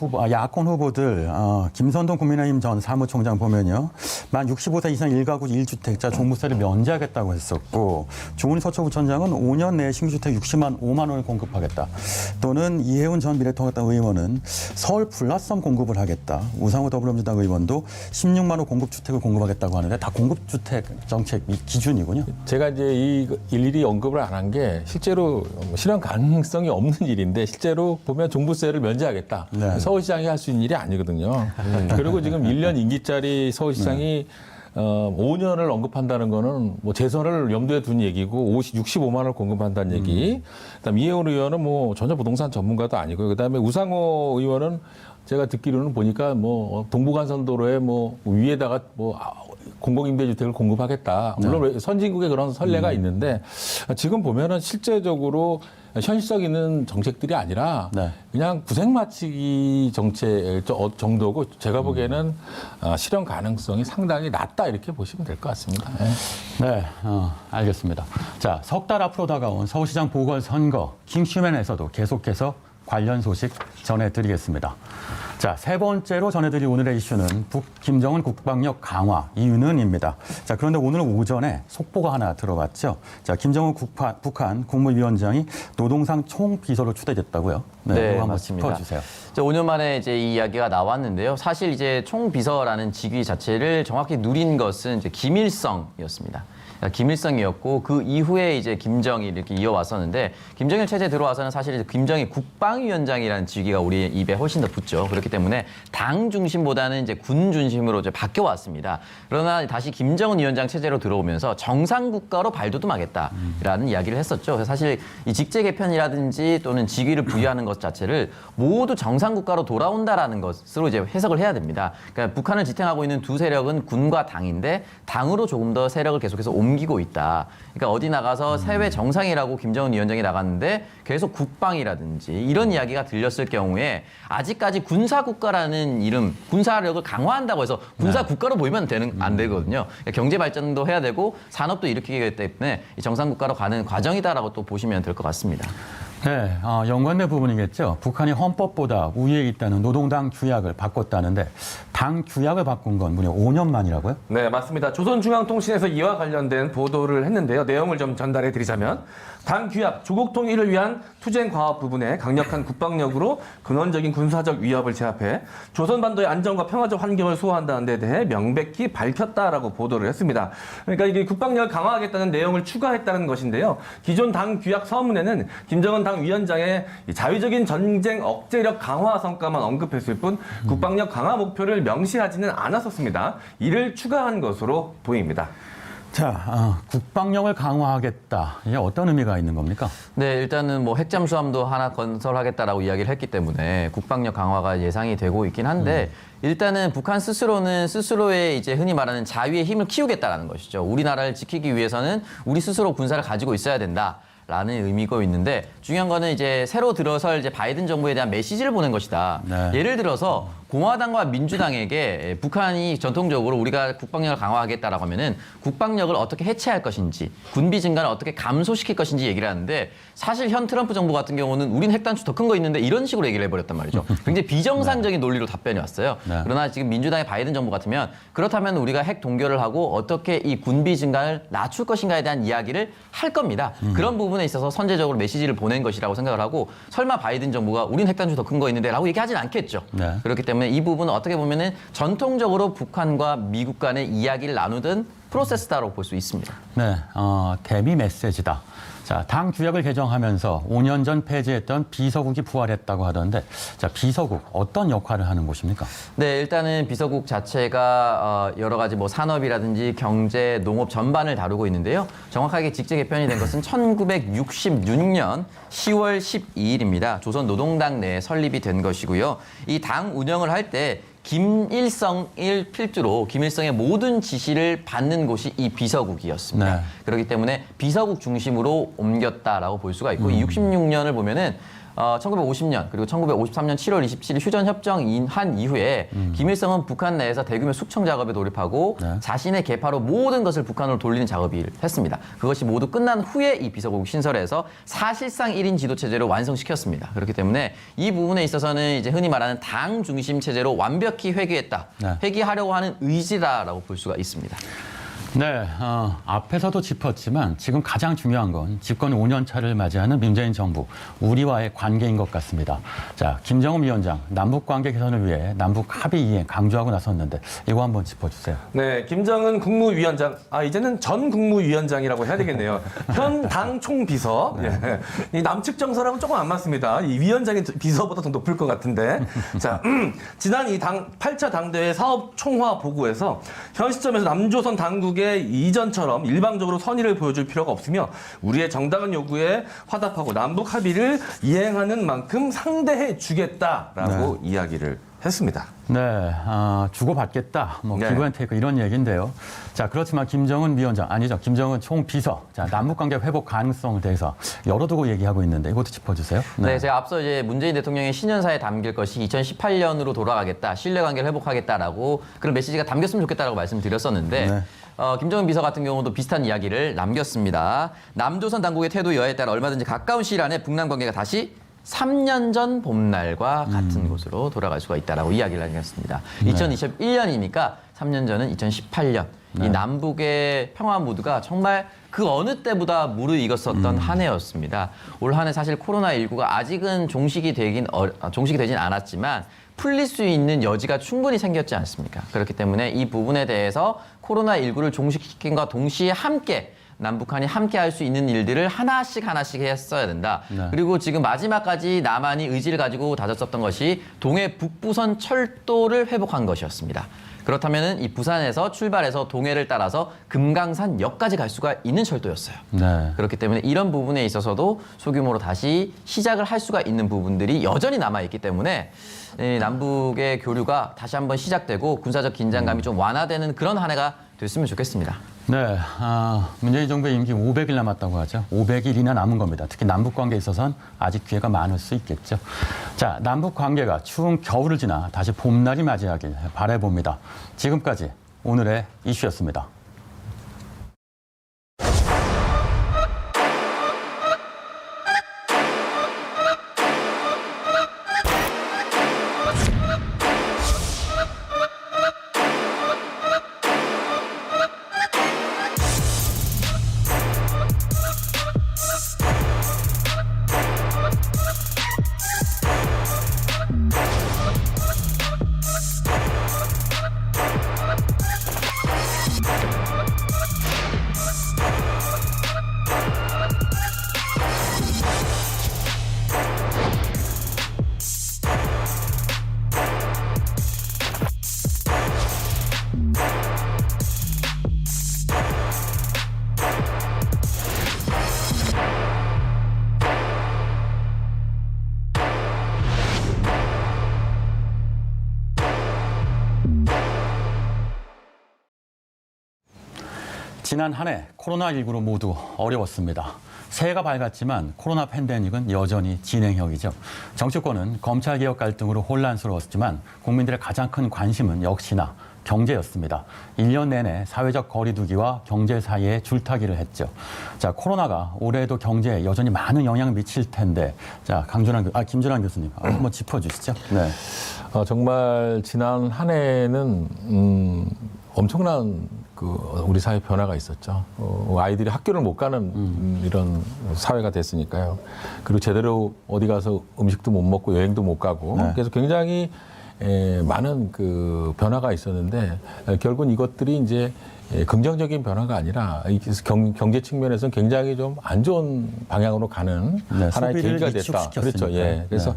Speaker 1: 후보들 김선동 국민의힘 전 사무총장 보면요, 만 65세 이상 1가구 1주택자 종부세를 면제하겠다고 했었고, 조은희 서초구청장은 5년 내에 신규주택 60만 5만 원을 공급하겠다. 또는 이해운 전 미래통합당 의원은 서울 플러썸 공급을 하겠다. 우상호 더불어민주당 의원도 16만 호 공급주택을 공급하겠다고 하는데 다 공급주택 정책 기준이군요.
Speaker 2: 제가 이제 일일이 언급을 안 한 게 실제로 실현 가능성이 없는 일인데 실제로 보면 종부세를 면제하겠다.
Speaker 1: 네.
Speaker 2: 서울시장이 할 수 있는 일이 아니거든요. 그리고 지금 1년 임기짜리 서울시장이 5년을 언급한다는 거는 뭐 재선을 염두에 둔 얘기고 65만 원을 공급한다는 얘기. 그다음 이해운 의원은 뭐 전혀 부동산 전문가도 아니고요. 그다음에 우상호 의원은 제가 듣기로는 보니까 뭐 동부간선도로에 뭐 위에다가 뭐 공공임대주택을 공급하겠다. 물론 선진국에 그런 선례가 있는데 지금 보면은 실제적으로 현실성 있는 정책들이 아니라 그냥 구색 맞추기 정책 정도고 제가 보기에는 실현 가능성이 상당히 낮다 이렇게 보시면 될 것 같습니다.
Speaker 1: 네, 알겠습니다. 자, 석 달 앞으로 다가온 서울시장 보궐선거 킹슈맨에서도 계속해서 관련 소식 전해드리겠습니다. 자, 세 번째로 전해드릴 오늘의 이슈는 김정은 국방력 강화 이유는입니다. 자, 그런데 오늘 오전에 속보가 하나 들어왔죠. 자, 김정은 북한 국무위원장이 노동상 총비서로 추대됐다고요.
Speaker 4: 네,
Speaker 1: 이거 한번
Speaker 4: 맞습니다.
Speaker 1: 짚어주세요.
Speaker 4: 5년 만에 이제 이 이야기가 나왔는데요. 사실 이제 총비서라는 직위 자체를 정확히 누린 것은 이제 김일성이었습니다. 김일성이었고 그 이후에 이제 김정일 이렇게 이어왔었는데 김정일 체제 들어와서는 사실 이제 김정일 국방위원장이라는 직위가 우리 입에 훨씬 더 붙죠. 그렇기 때문에 당 중심보다는 이제 군 중심으로 이제 바뀌어 왔습니다. 그러나 다시 김정은 위원장 체제로 들어오면서 정상 국가로 발돋움하겠다라는 이야기를 했었죠. 그래서 사실 이 직제 개편이라든지 또는 직위를 부여하는 것 자체를 모두 정상 국가로 돌아온다라는 것으로 이제 해석을 해야 됩니다. 그러니까 북한을 지탱하고 있는 두 세력은 군과 당인데 당으로 조금 더 세력을 계속해서 옮기고 있다. 그러니까 어디 나가서 세외 정상이라고 김정은 위원장이 나갔는데 계속 국방이라든지 이런 이야기가 들렸을 경우에 아직까지 군사국가라는 이름, 군사력을 강화한다고 해서 군사국가로 보이면 안 되거든요. 그러니까 경제 발전도 해야 되고 산업도 일으키기 때문에 정상국가로 가는 과정이다라고 또 보시면 될 것 같습니다.
Speaker 1: 네, 연관된 부분이겠죠. 북한이 헌법보다 우위에 있다는 노동당 규약을 바꿨다는데 당 규약을 바꾼 건 무려 5년 만이라고요?
Speaker 3: 네, 맞습니다. 조선중앙통신에서 이와 관련된 보도를 했는데요. 내용을 좀 전달해 드리자면 당 규약, 조국 통일을 위한 투쟁 과업 부분에 강력한 국방력으로 근원적인 군사적 위협을 제압해 조선반도의 안정과 평화적 환경을 수호한다는 데 대해 명백히 밝혔다라고 보도를 했습니다. 그러니까 이게 국방력을 강화하겠다는 내용을 추가했다는 것인데요. 기존 당 규약 서문에는 김정은 당 위원장의 자위적인 전쟁 억제력 강화 성과만 언급했을 뿐 국방력 강화 목표를 명시하지는 않았었습니다. 이를 추가한 것으로 보입니다.
Speaker 1: 자, 국방력을 강화하겠다. 이게 어떤 의미가 있는 겁니까?
Speaker 4: 네, 일단은 뭐 핵잠수함도 하나 건설하겠다라고 이야기를 했기 때문에 국방력 강화가 예상이 되고 있긴 한데 일단은 북한 스스로는 스스로의 이제 흔히 말하는 자위의 힘을 키우겠다라는 것이죠. 우리나라를 지키기 위해서는 우리 스스로 군사를 가지고 있어야 된다. 라는 의미가 있는데 중요한 거는 이제 새로 들어설 이제 바이든 정부에 대한 메시지를 보낸 것이다.
Speaker 1: 네.
Speaker 4: 예를 들어서 공화당과 민주당에게 북한이 전통적으로 우리가 국방력을 강화하겠다라고 하면은 국방력을 어떻게 해체할 것인지 군비 증가를 어떻게 감소시킬 것인지 얘기를 하는데 사실 현 트럼프 정부 같은 경우는 우린 핵단추 더 큰 거 있는데 이런 식으로 얘기를 해버렸단 말이죠. 굉장히 비정상적인 논리로 답변이 왔어요.
Speaker 1: 네.
Speaker 4: 그러나 지금 민주당의 바이든 정부 같으면 그렇다면 우리가 핵 동결을 하고 어떻게 이 군비 증가를 낮출 것인가에 대한 이야기를 할 겁니다. 그런 부분에 있어서 선제적으로 메시지를 보낸 것이라고 생각을 하고 설마 바이든 정부가 우린 핵단추 더 큰 거 있는데 라고 얘기하진 않겠죠.
Speaker 1: 네.
Speaker 4: 그렇기 때문에 이 부분은 어떻게 보면은 전통적으로 북한과 미국 간의 이야기를 나누던 프로세스다라고 볼 수 있습니다.
Speaker 1: 네, 대미 메시지다. 자, 당 규약을 개정하면서 5년 전 폐지했던 비서국이 부활했다고 하던데, 자, 비서국 어떤 역할을 하는 곳입니까?
Speaker 4: 네, 일단은 비서국 자체가 여러 가지 뭐 산업이라든지 경제, 농업 전반을 다루고 있는데요. 정확하게 직제 개편이 된 것은 1966년 10월 12일입니다. 조선노동당 내에 설립이 된 것이고요. 이 당 운영을 할 때 김일성을 필두로 김일성의 모든 지시를 받는 곳이 이 비서국이었습니다.
Speaker 1: 네.
Speaker 4: 그렇기 때문에 비서국 중심으로 옮겼다라고 볼 수가 있고, 이 66년을 보면은 1950년 그리고 1953년 7월 27일 휴전협정 한 이후에 김일성은 북한 내에서 대규모 숙청 작업에 돌입하고
Speaker 1: 네.
Speaker 4: 자신의 계파로 모든 것을 북한으로 돌리는 작업을 했습니다. 그것이 모두 끝난 후에 이 비서국을 신설해서 사실상 1인 지도 체제로 완성시켰습니다. 그렇기 때문에 이 부분에 있어서는 이제 흔히 말하는 당 중심 체제로 완벽히 회귀했다.
Speaker 1: 네.
Speaker 4: 회귀하려고 하는 의지다라고 볼 수가 있습니다.
Speaker 1: 네, 앞에서도 짚었지만 지금 가장 중요한 건 집권 5년 차를 맞이하는 문재인 정부, 우리와의 관계인 것 같습니다. 자, 김정은 위원장, 남북 관계 개선을 위해 남북 합의 이행 강조하고 나섰는데 이거 한번 짚어주세요.
Speaker 3: 네, 김정은 국무위원장, 이제는 전 국무위원장이라고 해야 되겠네요. 현 당 총비서. 예. 이 남측 정서랑은 조금 안 맞습니다. 이 위원장의 비서보다 더 높을 것 같은데. 자, 지난 이 8차 당대회 사업 총화 보고에서 현 시점에서 남조선 당국의 이전처럼 일방적으로 선의를 보여줄 필요가 없으며 우리의 정당한 요구에 화답하고 남북 합의를 이행하는 만큼 상대해 주겠다라고 이야기를 했습니다.
Speaker 1: 네, 주고받겠다, 뭐
Speaker 3: 네.
Speaker 1: 기브앤테이크 이런 얘기인데요. 자, 그렇지만 김정은 위원장, 아니죠, 김정은 총비서, 자, 남북관계 회복 가능성에 대해서 열어두고 얘기하고 있는데 이것도 짚어주세요.
Speaker 4: 네, 제가 앞서 이제 문재인 대통령의 신년사에 담길 것이 2018년으로 돌아가겠다, 신뢰관계를 회복하겠다라고 그런 메시지가 담겼으면 좋겠다라고 말씀드렸었는데.
Speaker 1: 네.
Speaker 4: 김정은 비서 같은 경우도 비슷한 이야기를 남겼습니다. 남조선 당국의 태도 여하에 따라 얼마든지 가까운 시일 안에 북남 관계가 다시 3년 전 봄날과 같은 곳으로 돌아갈 수가 있다라고 이야기를 하겠습니다. 2021년이니까 3년 전은 2018년. 이 남북의 평화 무드가 정말 그 어느 때보다 무르익었었던 한 해였습니다. 올 한 해 사실 코로나19가 아직은 종식이 되진 않았지만 풀릴 수 있는 여지가 충분히 생겼지 않습니까? 그렇기 때문에 이 부분에 대해서 코로나19를 종식시킨과 동시에 함께 남북한이 함께 할 수 있는 일들을 하나씩 했어야 된다.
Speaker 1: 네.
Speaker 4: 그리고 지금 마지막까지 남한이 의지를 가지고 다졌었던 것이 동해 북부선 철도를 회복한 것이었습니다. 그렇다면 이 부산에서 출발해서 동해를 따라서 금강산역까지 갈 수가 있는 철도였어요.
Speaker 1: 네.
Speaker 4: 그렇기 때문에 이런 부분에 있어서도 소규모로 다시 시작을 할 수가 있는 부분들이 여전히 남아있기 때문에 이 남북의 교류가 다시 한번 시작되고 군사적 긴장감이 좀 완화되는 그런 한 해가 됐으면 좋겠습니다.
Speaker 1: 네, 문재인 정부의 임기 500일 남았다고 하죠. 500일이나 남은 겁니다. 특히 남북 관계에 있어서는 아직 기회가 많을 수 있겠죠. 자, 남북 관계가 추운 겨울을 지나 다시 봄날이 맞이하길 바라봅니다. 지금까지 오늘의 이슈였습니다. 지난 한 해 코로나19로 모두 어려웠습니다. 새해가 밝았지만 코로나 팬데믹은 여전히 진행형이죠. 정치권은 검찰개혁 갈등으로 혼란스러웠지만 국민들의 가장 큰 관심은 역시나 경제였습니다. 1년 내내 사회적 거리두기와 경제 사이에 줄타기를 했죠. 자, 코로나가 올해에도 경제에 여전히 많은 영향을 미칠 텐데, 자, 김준환 교수님 한번 짚어주시죠. 네.
Speaker 2: 정말 지난 한 해는 엄청난 우리 사회 변화가 있었죠. 아이들이 학교를 못 가는 이런 사회가 됐으니까요. 그리고 제대로 어디 가서 음식도 못 먹고 여행도 못 가고
Speaker 1: 네.
Speaker 2: 그래서 굉장히 많은 그 변화가 있었는데 결국은 이것들이 이제 긍정적인 변화가 아니라 경제 측면에서는 굉장히 좀 안 좋은 방향으로 가는
Speaker 1: 네,
Speaker 2: 하나의
Speaker 1: 소비를
Speaker 2: 계기가 됐다.
Speaker 1: 위축시켰으니까.
Speaker 2: 그렇죠. 예. 그래서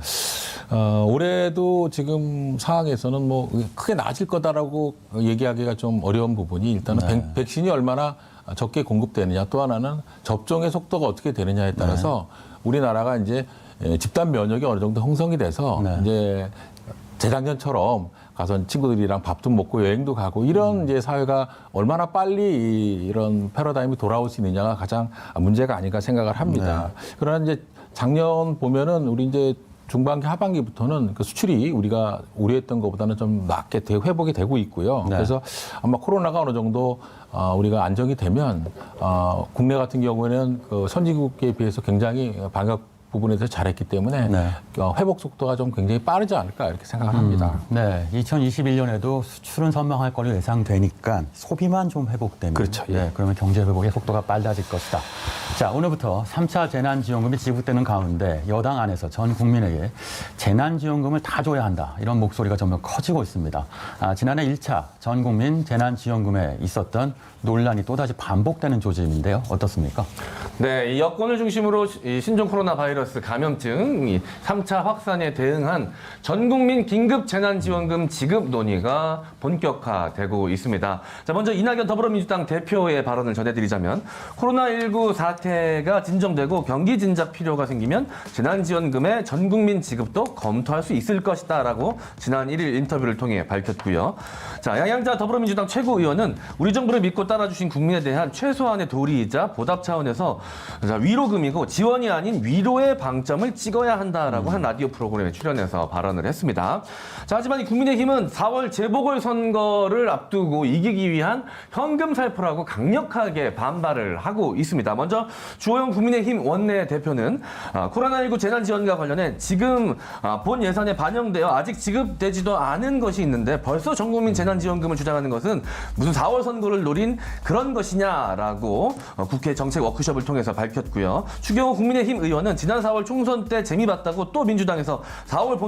Speaker 2: 올해도 지금 상황에서는 뭐 크게 나아질 거다라고 얘기하기가 좀 어려운 부분이 일단은 백신이 얼마나 적게 공급되느냐, 또 하나는 접종의 속도가 어떻게 되느냐에 따라서 우리나라가 이제 집단 면역이 어느 정도 형성이 돼서 이제 재작년처럼 가서 친구들이랑 밥도 먹고 여행도 가고 이런 이제 사회가 얼마나 빨리 이런 패러다임이 돌아올 수 있느냐가 가장 문제가 아닌가 생각을 합니다. 그러나 이제 작년 보면은 우리 이제 중반기 하반기부터는 그 수출이 우리가 우려했던 것보다는 좀 낮게 회복이 되고 있고요. 그래서 아마 코로나가 어느 정도 우리가 안정이 되면 국내 같은 경우에는 그 선진국에 비해서 굉장히 방역 부분에서 잘했기 때문에 회복 속도가 좀 굉장히 빠르지 않을까 이렇게 생각을 합니다.
Speaker 1: 네, 2021년에도 수출은 선방할 거로 예상되니까 소비만 좀 회복되면
Speaker 2: 그렇죠. 예.
Speaker 1: 네, 그러면 경제 회복의 속도가 빨라질 것이다. 자, 오늘부터 3차 재난지원금이 지급되는 가운데 여당 안에서 전 국민에게 재난지원금을 다 줘야 한다. 이런 목소리가 점점 커지고 있습니다. 지난해 1차 전 국민 재난지원금에 있었던 논란이 또다시 반복되는 조짐인데요. 어떻습니까?
Speaker 3: 네, 이 여권을 중심으로 이 신종 코로나 바이러스 감염증 이 3차 확산에 대응한 전국민 긴급 재난지원금 지급 논의가 본격화되고 있습니다. 자, 먼저 이낙연 더불어민주당 대표의 발언을 전해드리자면 코로나19 사태가 진정되고 경기 진작 필요가 생기면 재난지원금의 전국민 지급도 검토할 수 있을 것이다라고 지난 1일 인터뷰를 통해 밝혔고요. 자, 양양자 더불어민주당 최고위원은 우리 정부를 믿고 따라주신 국민에 대한 최소한의 도리이자 보답 차원에서 위로금이고 지원이 아닌 위로의 방점을 찍어야 한다라고 한 라디오 프로그램에 출연해서 발언을 했습니다. 자, 하지만 이 국민의힘은 4월 재보궐선거를 앞두고 이기기 위한 현금 살포라고 강력하게 반발을 하고 있습니다. 먼저 주호영 국민의힘 원내대표는 코로나19 재난지원과 관련해 지금 본 예산에 반영되어 아직 지급되지도 않은 것이 있는데 벌써 전국민 재난지원금을 주장하는 것은 무슨 4월 선거를 노린 그런 것이냐라고 국회 정책 워크숍을 통해서 밝혔고요. 추경호 국민의힘 의원은 지난 4월 총선 때 재미봤다고 또 민주당에서 4월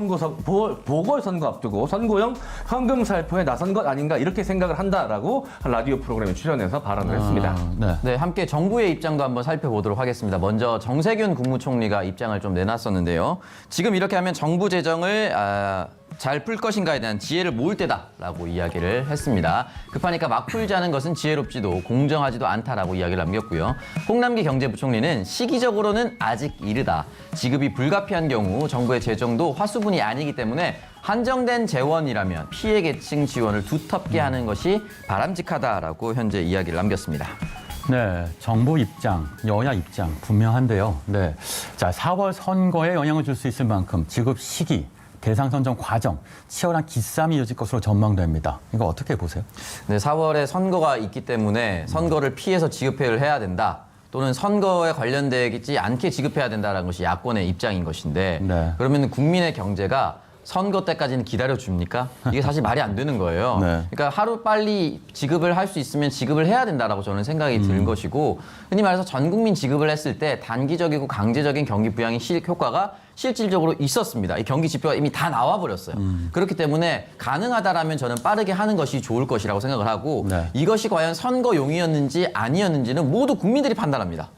Speaker 3: 보궐선거 앞두고 선거용 현금 살포에 나선 것 아닌가 이렇게 생각을 한다라고 라디오 프로그램에 출연해서 발언을 했습니다.
Speaker 4: 네, 함께 정부의 입장도 한번 살펴보도록 하겠습니다. 먼저 정세균 국무총리가 입장을 좀 내놨었는데요. 지금 이렇게 하면 정부 재정을 잘 풀 것인가에 대한 지혜를 모을 때다라고 이야기를 했습니다. 급하니까 막 풀자는 것은 지혜롭지도 공정하지도 않다라고 이야기를 남겼고요. 홍남기 경제부총리는 시기적으로는 아직 이르다. 지급이 불가피한 경우 정부의 재정도 화수분이 아니기 때문에 한정된 재원이라면 피해 계층 지원을 두텁게 하는 것이 바람직하다라고 현재 이야기를 남겼습니다.
Speaker 1: 네, 정부 입장, 여야 입장 분명한데요. 네, 자, 4월 선거에 영향을 줄 수 있을 만큼 지급 시기, 대상 선정 과정, 치열한 기싸움이 이어질 것으로 전망됩니다. 이거 어떻게 보세요?
Speaker 4: 네, 4월에 선거가 있기 때문에 선거를 피해서 지급을 해야 된다. 또는 선거에 관련되지 않게 지급해야 된다는 것이 야권의 입장인 것인데 그러면 국민의 경제가 선거 때까지는 기다려줍니까? 이게 사실 말이 안 되는 거예요. 그러니까 하루 빨리 지급을 할 수 있으면 지급을 해야 된다라고 저는 생각이 든 것이고 흔히 말해서 전 국민 지급을 했을 때 단기적이고 강제적인 경기 부양의 효과가 실질적으로 있었습니다. 이 경기 지표가 이미 다 나와버렸어요. 그렇기 때문에 가능하다라면 저는 빠르게 하는 것이 좋을 것이라고 생각을 하고 이것이 과연 선거용이었는지 아니었는지는 모두 국민들이 판단합니다.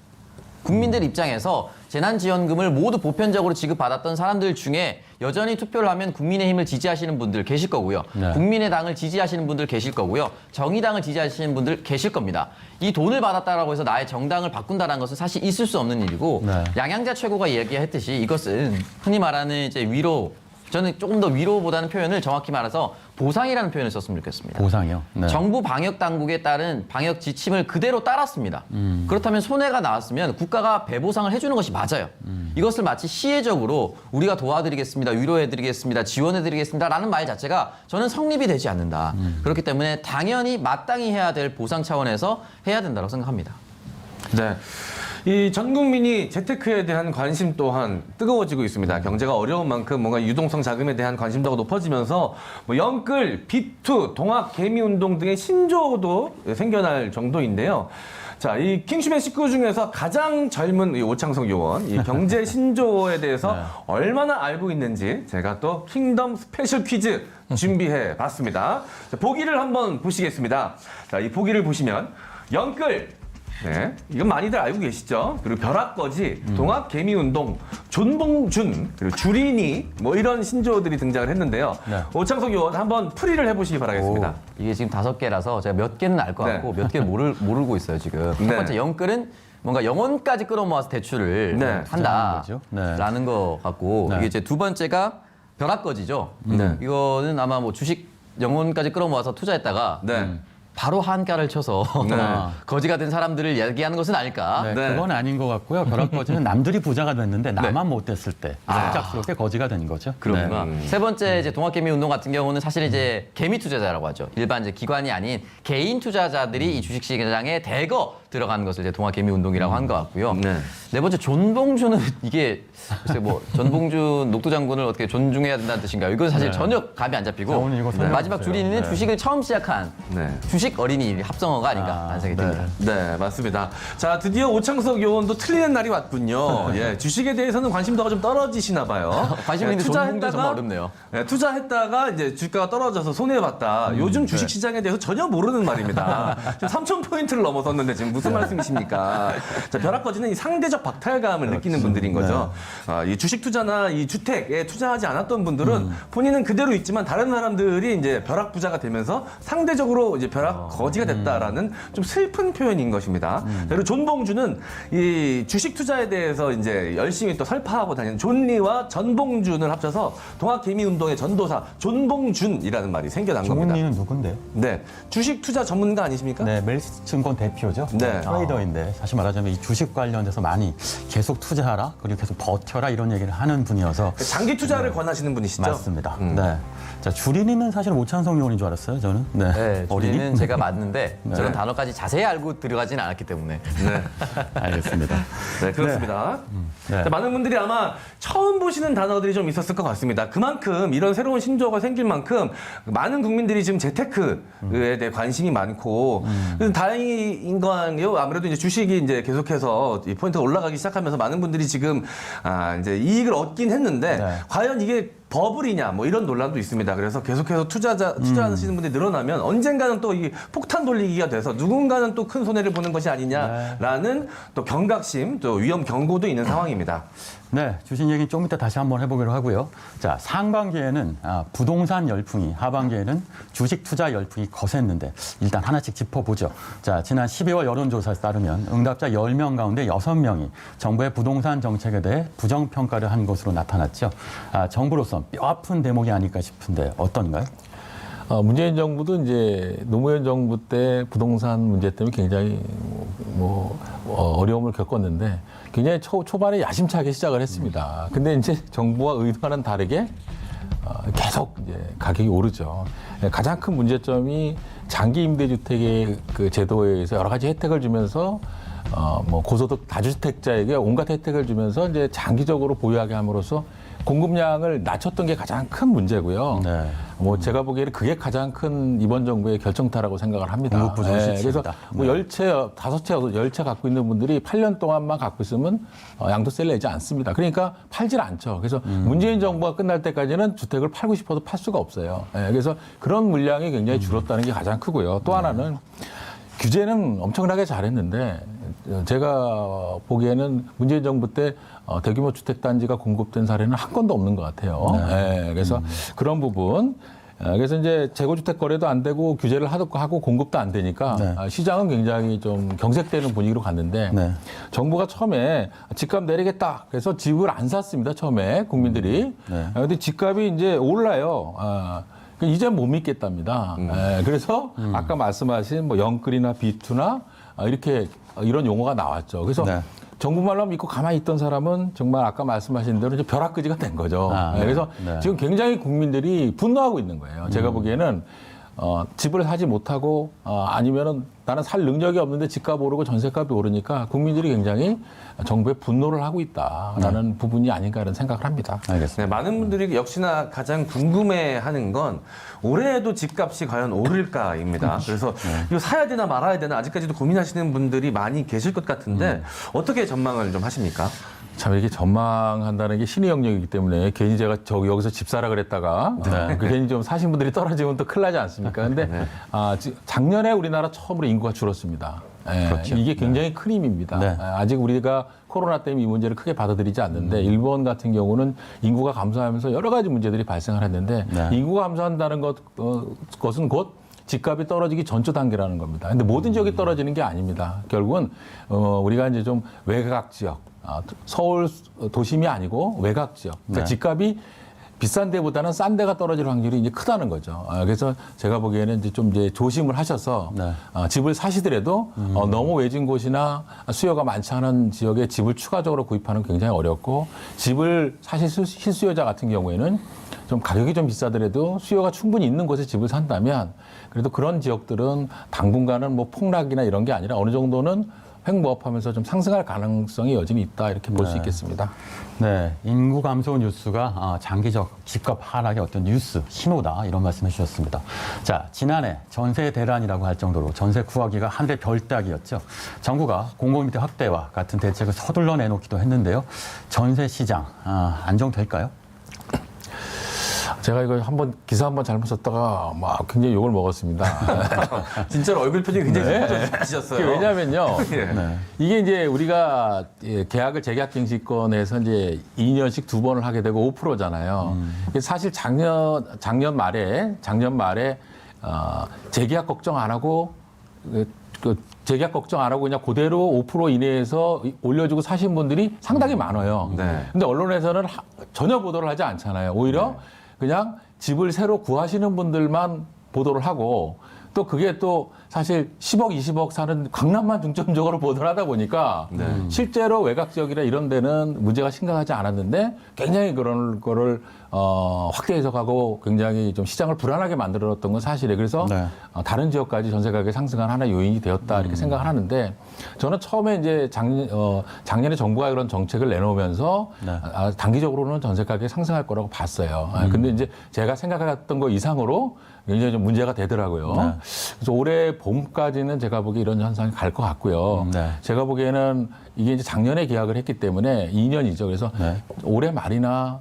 Speaker 4: 국민들 입장에서 재난지원금을 모두 보편적으로 지급받았던 사람들 중에 여전히 투표를 하면 국민의힘을 지지하시는 분들 계실 거고요. 국민의당을 지지하시는 분들 계실 거고요. 정의당을 지지하시는 분들 계실 겁니다. 이 돈을 받았다라고 해서 나의 정당을 바꾼다는 것은 사실 있을 수 없는 일이고 양양자 최고가 얘기했듯이 이것은 흔히 말하는 이제 위로, 저는 조금 더 위로보다는 표현을 정확히 말해서 보상이라는 표현을 썼으면 좋겠습니다.
Speaker 1: 보상이요? 네.
Speaker 4: 정부 방역 당국에 따른 방역 지침을 그대로 따랐습니다. 그렇다면 손해가 나왔으면 국가가 배보상을 해주는 것이 맞아요. 이것을 마치 시혜적으로 우리가 도와드리겠습니다, 위로해드리겠습니다, 지원해드리겠습니다라는 말 자체가 저는 성립이 되지 않는다. 그렇기 때문에 당연히 마땅히 해야 될 보상 차원에서 해야 된다고 생각합니다.
Speaker 3: 네. 이 전 국민이 재테크에 대한 관심 또한 뜨거워지고 있습니다. 경제가 어려운 만큼 뭔가 유동성 자금에 대한 관심도가 높아지면서 뭐 영끌, 비투, 동학, 개미운동 등의 신조어도 생겨날 정도인데요. 자, 이 킹슈맨 식구 중에서 가장 젊은 이 오창석 요원, 이 경제 신조어에 대해서 얼마나 알고 있는지 제가 또 킹덤 스페셜 퀴즈 준비해 봤습니다. 자, 보기를 한번 보시겠습니다. 자, 이 보기를 보시면 영끌, 네, 이건 많이들 알고 계시죠? 그리고 벼락거지, 동학개미운동, 존봉준, 그리고 주린이 뭐 이런 신조어들이 등장을 했는데요.
Speaker 1: 네.
Speaker 3: 오창석 요원 한번 풀이를 해보시기 바라겠습니다.
Speaker 4: 이게 지금 5개라서 제가 몇 개는 알 것
Speaker 3: 네.
Speaker 4: 같고 몇 개는 모르고 있어요 지금. 첫
Speaker 3: 네.
Speaker 4: 번째 영끌은 뭔가 영혼까지 끌어모아서 대출을
Speaker 3: 네.
Speaker 1: 거죠. 네.
Speaker 4: 한다라는 거 같고
Speaker 1: 네.
Speaker 4: 이게 이제 두 번째가 벼락거지죠.
Speaker 3: 네.
Speaker 4: 이거는 아마 뭐 주식 영혼까지 끌어모아서 투자했다가
Speaker 3: 네.
Speaker 4: 바로 한가를 쳐서
Speaker 3: 네.
Speaker 4: 거지가 된 사람들을 얘기하는 것은 아닐까.
Speaker 1: 네,
Speaker 3: 네.
Speaker 1: 그건 아닌 것 같고요. 벼락거지는 남들이 부자가 됐는데 나만 못 됐을 때 갑작스럽게 거지가 된 거죠.
Speaker 4: 그렇구나.
Speaker 1: 네.
Speaker 4: 세 번째 이제 동학개미 운동 같은 경우는 사실 이제 개미 투자자라고 하죠. 일반 이제 기관이 아닌 개인 투자자들이 이 주식시장에 대거 들어가는 것을 이제 동학개미 운동이라고 한 것 같고요.
Speaker 3: 네.
Speaker 4: 네 번째 존봉주는 이게 글쎄 뭐 전봉준 녹두 장군을 어떻게 존중해야 된다는 뜻인가요? 이건 사실 전혀 감이 안 잡히고
Speaker 1: 자, 오늘 이거 설명해
Speaker 4: 마지막
Speaker 1: 주세요.
Speaker 4: 주린이는
Speaker 1: 네.
Speaker 4: 주식을 처음 시작한
Speaker 3: 네.
Speaker 4: 주식 어린이 합성어가 아닌가 라는 생각이 듭니다.
Speaker 3: 네, 맞습니다. 자, 드디어 오창석 요원도 틀리는 날이 왔군요. 예, 주식에 대해서는 관심도가 좀 떨어지시나 봐요.
Speaker 4: 관심 있는데 존봉주 정말 어렵네요.
Speaker 3: 예, 투자했다가 이제 주가가 떨어져서 손해봤다. 요즘 주식 시장에 대해서 전혀 모르는 말입니다. 지금 3,000포인트를 넘어섰는데 지금 무슨 말씀이십니까? 자, 벼락거지는 이 상대적 박탈감을 느끼는 분들인 거죠. 아, 이 주식 투자나 이 주택에 투자하지 않았던 분들은 본인은 그대로 있지만 다른 사람들이 이제 벼락 부자가 되면서 상대적으로 이제 벼락 거지가 됐다라는 좀 슬픈 표현인 것입니다. 그리고 존봉주는 이 주식 투자에 대해서 이제 열심히 또 설파하고 다니는 존리와 전봉준을 합쳐서 동학개미운동의 전도사 존봉준이라는 말이 생겨난 겁니다.
Speaker 1: 종훈이는 누군데요?
Speaker 3: 네, 주식 투자 전문가 아니십니까?
Speaker 1: 네, 멜스증권 대표죠.
Speaker 3: 네.
Speaker 1: 트레이더인데 사실 말하자면 이 주식 관련돼서 많이 계속 투자하라 그리고 계속 버텨라 이런 얘기를 하는 분이어서
Speaker 3: 장기 투자를 권하시는 분이시죠?
Speaker 1: 맞습니다. 네. 자, 주린이는 사실 오창석 요원인 줄 알았어요, 저는. 네.
Speaker 4: 네,
Speaker 1: 어린이?
Speaker 4: 주린이는 제가 맞는데 저런 단어까지 자세히 알고 들어가진 않았기 때문에
Speaker 3: 네.
Speaker 1: 알겠습니다.
Speaker 3: 네, 그렇습니다.
Speaker 1: 네.
Speaker 3: 자, 많은 분들이 아마 처음 보시는 단어들이 좀 있었을 것 같습니다. 그만큼 이런 새로운 신조어가 생길 만큼 많은 국민들이 지금 재테크에 대해 관심이 많고 그래서 다행인 거예요. 아무래도 이제 주식이 이제 계속해서 이 포인트가 올라가기 시작하면서 많은 분들이 지금 이제 이익을 얻긴 했는데
Speaker 1: 네.
Speaker 3: 과연 이게 버블이냐 뭐 이런 논란도 있습니다. 그래서 계속해서 투자하시는 분들이 늘어나면 언젠가는 또 이 폭탄 돌리기가 돼서 누군가는 또 큰 손해를 보는 것이 아니냐라는 또 경각심, 또 위험 경고도 있는 상황입니다.
Speaker 1: 네, 주식 얘기 좀 이따 다시 한번 해보기로 하고요. 자, 상반기에는 부동산 열풍이, 하반기에는 주식 투자 열풍이 거셌는데 일단 하나씩 짚어보죠. 자, 지난 12월 여론조사에 따르면 응답자 10명 가운데 6명이 정부의 부동산 정책에 대해 부정평가를 한 것으로 나타났죠. 정부로서 뼈아픈 대목이 아닐까 싶은데 어떤가요?
Speaker 2: 문재인 정부도 이제 노무현 정부 때 부동산 문제 때문에 굉장히 어려움을 겪었는데 굉장히 초반에 야심차게 시작을 했습니다. 근데 이제 정부와 의도와는 다르게 계속 이제 가격이 오르죠. 가장 큰 문제점이 장기 임대주택의 그 제도에 의해서 여러 가지 혜택을 주면서 고소득 다주택자에게 온갖 혜택을 주면서 이제 장기적으로 보유하게 함으로써 공급량을 낮췄던 게 가장 큰 문제고요.
Speaker 1: 네.
Speaker 2: 제가 보기에는 그게 가장 큰 이번 정부의 결정타라고 생각을 합니다.
Speaker 1: 공급 부족이
Speaker 2: 그래서
Speaker 1: 실체입니다.
Speaker 2: 뭐 10채, 5채, 10채 갖고 있는 분들이 8년 동안만 갖고 있으면 양도세를 내지 않습니다. 그러니까 팔질 않죠. 그래서 문재인 정부가 끝날 때까지는 주택을 팔고 싶어도 팔 수가 없어요. 그래서 그런 물량이 굉장히 줄었다는 게 가장 크고요. 또 하나는 규제는 엄청나게 잘했는데 제가 보기에는 문재인 정부 때 대규모 주택단지가 공급된 사례는 한 건도 없는 것 같아요. 그래서 그런 부분. 그래서 이제 재고주택 거래도 안 되고 규제를 하고 공급도 안 되니까 시장은 굉장히 좀 경색되는 분위기로 갔는데 정부가 처음에 집값 내리겠다. 그래서 집을 안 샀습니다. 처음에 국민들이. 근데 집값이 이제 올라요. 이제 못 믿겠답니다. 그래서 아까 말씀하신 영끌이나 비투나 이렇게 이런 용어가 나왔죠. 그래서 정부 말로 믿고 가만히 있던 사람은 정말 아까 말씀하신 대로 이제 벼락거지가 된 거죠. 그래서 지금 굉장히 국민들이 분노하고 있는 거예요. 제가 보기에는 집을 사지 못하고 아니면은 나는 살 능력이 없는데 집값 오르고 전세값이 오르니까 국민들이 굉장히 정부에 분노를 하고 있다라는 부분이 아닌가 이런 생각을 합니다.
Speaker 1: 알겠습니다.
Speaker 3: 네, 많은 분들이 역시나 가장 궁금해하는 건 올해에도 집값이 과연 오를까입니다. 그래서 이거 사야 되나 말아야 되나 아직까지도 고민하시는 분들이 많이 계실 것 같은데 어떻게 전망을 좀 하십니까?
Speaker 2: 참 이렇게 전망한다는 게 신의 영역이기 때문에 괜히 제가 여기서 집 사라 그랬다가 괜히 좀 사신 분들이 떨어지면 또 큰일 나지 않습니까? 근데 작년에 우리나라 처음으로 인구가 줄었습니다. 예,
Speaker 1: 그렇죠.
Speaker 2: 이게 굉장히 큰 힘입니다.
Speaker 1: 네.
Speaker 2: 아직 우리가 코로나 때문에 이 문제를 크게 받아들이지 않는데 일본 같은 경우는 인구가 감소하면서 여러 가지 문제들이 발생을 했는데
Speaker 1: 네.
Speaker 2: 인구가 감소한다는 것은 곧 집값이 떨어지기 전조 단계라는 겁니다. 근데 모든 지역이 떨어지는 게 아닙니다. 결국은 우리가 이제 좀 외곽 지역, 서울 도심이 아니고 외곽 지역, 그러니까
Speaker 1: 네.
Speaker 2: 집값이 비싼 데보다는 싼 데가 떨어질 확률이 이제 크다는 거죠. 그래서 제가 보기에는 이제 좀 이제 조심을 하셔서
Speaker 1: 네.
Speaker 2: 집을 사시더라도 너무 외진 곳이나 수요가 많지 않은 지역에 집을 추가적으로 구입하는 굉장히 어렵고 집을 사실 실수요자 같은 경우에는 좀 가격이 좀 비싸더라도 수요가 충분히 있는 곳에 집을 산다면 그래도 그런 지역들은 당분간은 뭐 폭락이나 이런 게 아니라 어느 정도는 횡보합하면서 좀 상승할 가능성이 여전히 있다 이렇게 볼 수 있겠습니다.
Speaker 1: 네, 인구 감소 뉴스가 장기적 집값 하락의 어떤 뉴스, 신호다 이런 말씀해 주셨습니다. 자, 지난해 전세 대란이라고 할 정도로 전세 구하기가 한데 별따기였죠. 정부가 공공임대 확대와 같은 대책을 서둘러 내놓기도 했는데요. 전세 시장 안정될까요?
Speaker 2: 제가 이거 기사 한번 잘못 썼다가 막 굉장히 욕을 먹었습니다.
Speaker 3: 진짜로 얼굴 표정이 굉장히 슬퍼지셨어요.
Speaker 2: 왜냐면요.
Speaker 3: 예.
Speaker 2: 이게 이제 우리가 계약을 재계약갱신권에서 이제 2년씩 2번을 하게 되고 5%잖아요. 사실 작년 말에 재계약 걱정 안 하고 재계약 걱정 안 하고 그냥 그대로 5% 이내에서 올려주고 사신 분들이 상당히 많아요.
Speaker 3: 네.
Speaker 2: 근데 언론에서는 전혀 보도를 하지 않잖아요. 오히려 그냥 집을 새로 구하시는 분들만 보도를 하고 또 그게 또 사실 10억, 20억 사는 강남만 중점적으로 보도를 하다 보니까 실제로 외곽 지역이나 이런 데는 문제가 심각하지 않았는데 굉장히 그런 거를 확대 해석하고 굉장히 좀 시장을 불안하게 만들었던 건 사실이에요. 그래서
Speaker 1: 네.
Speaker 2: 다른 지역까지 전세 가격이 상승한 하나의 요인이 되었다 이렇게 생각을 하는데 저는 처음에 이제 작년에 정부가 그런 정책을 내놓으면서
Speaker 1: 네.
Speaker 2: 단기적으로는 전세 가격이 상승할 거라고 봤어요. 근데 이제 제가 생각했던 거 이상으로 굉장히 좀 문제가 되더라고요.
Speaker 1: 네.
Speaker 2: 그래서 올해 봄까지는 제가 보기에 이런 현상이 갈 것 같고요.
Speaker 1: 네.
Speaker 2: 제가 보기에는 이게 이제 작년에 계약을 했기 때문에 2년이죠. 그래서
Speaker 1: 네.
Speaker 2: 올해 말이나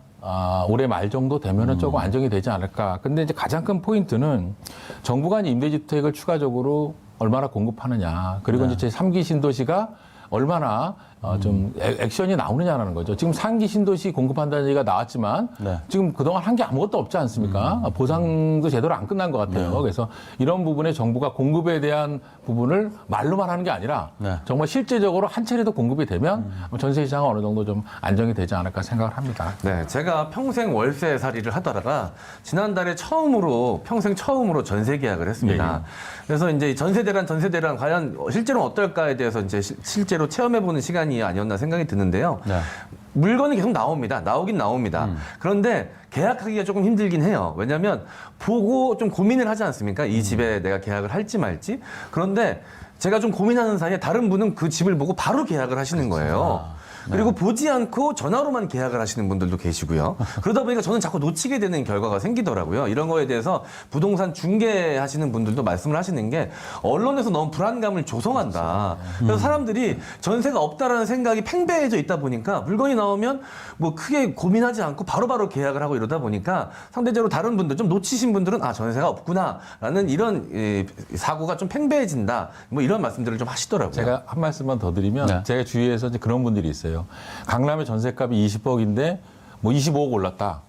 Speaker 2: 올해 말 정도 되면은 조금 안정이 되지 않을까. 근데 이제 가장 큰 포인트는 정부가 임대주택을 추가적으로 얼마나 공급하느냐. 그리고 이제 제3기 신도시가 얼마나 좀 액션이 나오느냐라는 거죠. 지금 3기 신도시 공급한다는 얘기가 나왔지만
Speaker 1: 네.
Speaker 2: 지금 그동안 한 게 아무것도 없지 않습니까? 보상도 제대로 안 끝난 것 같아요. 그래서 이런 부분에 정부가 공급에 대한 부분을 말로만 하는 게 아니라
Speaker 1: 네.
Speaker 2: 정말 실제적으로 한 차례도 공급이 되면 전세 시장은 어느 정도 좀 안정이 되지 않을까 생각을 합니다.
Speaker 3: 네, 제가 평생 월세살이를 하다가 지난달에 평생 처음으로 전세 계약을 했습니다. 그래서 이제 전세대란 과연 실제로 어떨까에 대해서 이제 실제로 체험해보는 시간이 아니었나 생각이 드는데요.
Speaker 1: 네.
Speaker 3: 물건이 계속 나오긴 나옵니다. 그런데 계약하기가 조금 힘들긴 해요. 왜냐하면 보고 좀 고민을 하지 않습니까? 이 집에 내가 계약을 할지 말지. 그런데 제가 좀 고민하는 사이에 다른 분은 그 집을 보고 바로 계약을 하시는 거예요. 그리고 보지 않고 전화로만 계약을 하시는 분들도 계시고요. 그러다 보니까 저는 자꾸 놓치게 되는 결과가 생기더라고요. 이런 거에 대해서 부동산 중개하시는 분들도 말씀을 하시는 게 언론에서 너무 불안감을 조성한다. 그래서 사람들이 전세가 없다라는 생각이 팽배해져 있다 보니까 물건이 나오면 뭐 크게 고민하지 않고 바로바로 계약을 하고 이러다 보니까 상대적으로 다른 분들 좀 놓치신 분들은 전세가 없구나라는 이런 사고가 좀 팽배해진다. 뭐 이런 말씀들을 좀 하시더라고요.
Speaker 2: 제가 한 말씀만 더 드리면
Speaker 1: 네.
Speaker 2: 제가 주위에서 이제 그런 분들이 있어요. 강남의 전세값이 20억인데 뭐 25억 올랐다.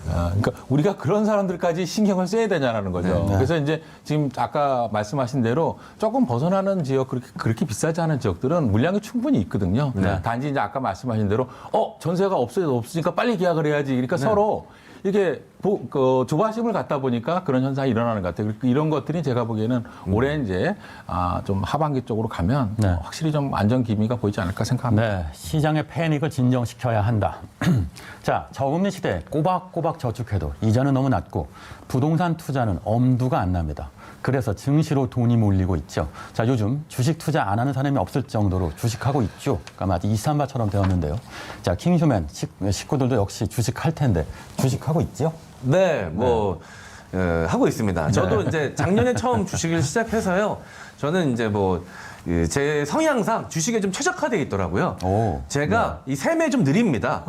Speaker 2: 그러니까 우리가 그런 사람들까지 신경을 써야 되냐라는 거죠.
Speaker 1: 네.
Speaker 2: 그래서 이제 지금 아까 말씀하신 대로 조금 벗어나는 지역 그렇게 비싸지 않은 지역들은 물량이 충분히 있거든요.
Speaker 1: 네.
Speaker 2: 단지 이제 아까 말씀하신 대로 전세가 없으니까 빨리 계약을 해야지. 그러니까 서로 이게 조바심을 갖다 보니까 그런 현상이 일어나는 것 같아요. 이런 것들이 제가 보기에는 올해 이제 좀 하반기 쪽으로 가면
Speaker 1: 네.
Speaker 2: 확실히 좀 안전 기미가 보이지 않을까 생각합니다.
Speaker 1: 네, 시장의 패닉을 진정시켜야 한다. 자, 저금리 시대에 꼬박꼬박 저축해도 이자는 너무 낮고 부동산 투자는 엄두가 안 납니다. 그래서 증시로 돈이 몰리고 있죠. 자, 요즘 주식 투자 안 하는 사람이 없을 정도로 주식하고 있죠. 그러니까 마치 이삼바처럼 되었는데요. 자, 킹휴맨 식구들도 역시 주식할 텐데 주식하고 있죠?
Speaker 3: 네, 하고 있습니다. 저도 이제 작년에 처음 주식을 시작해서요. 저는 이제 제 성향상 주식에 좀 최적화되어 있더라고요.
Speaker 1: 오,
Speaker 3: 제가 이 셈에 좀 느립니다.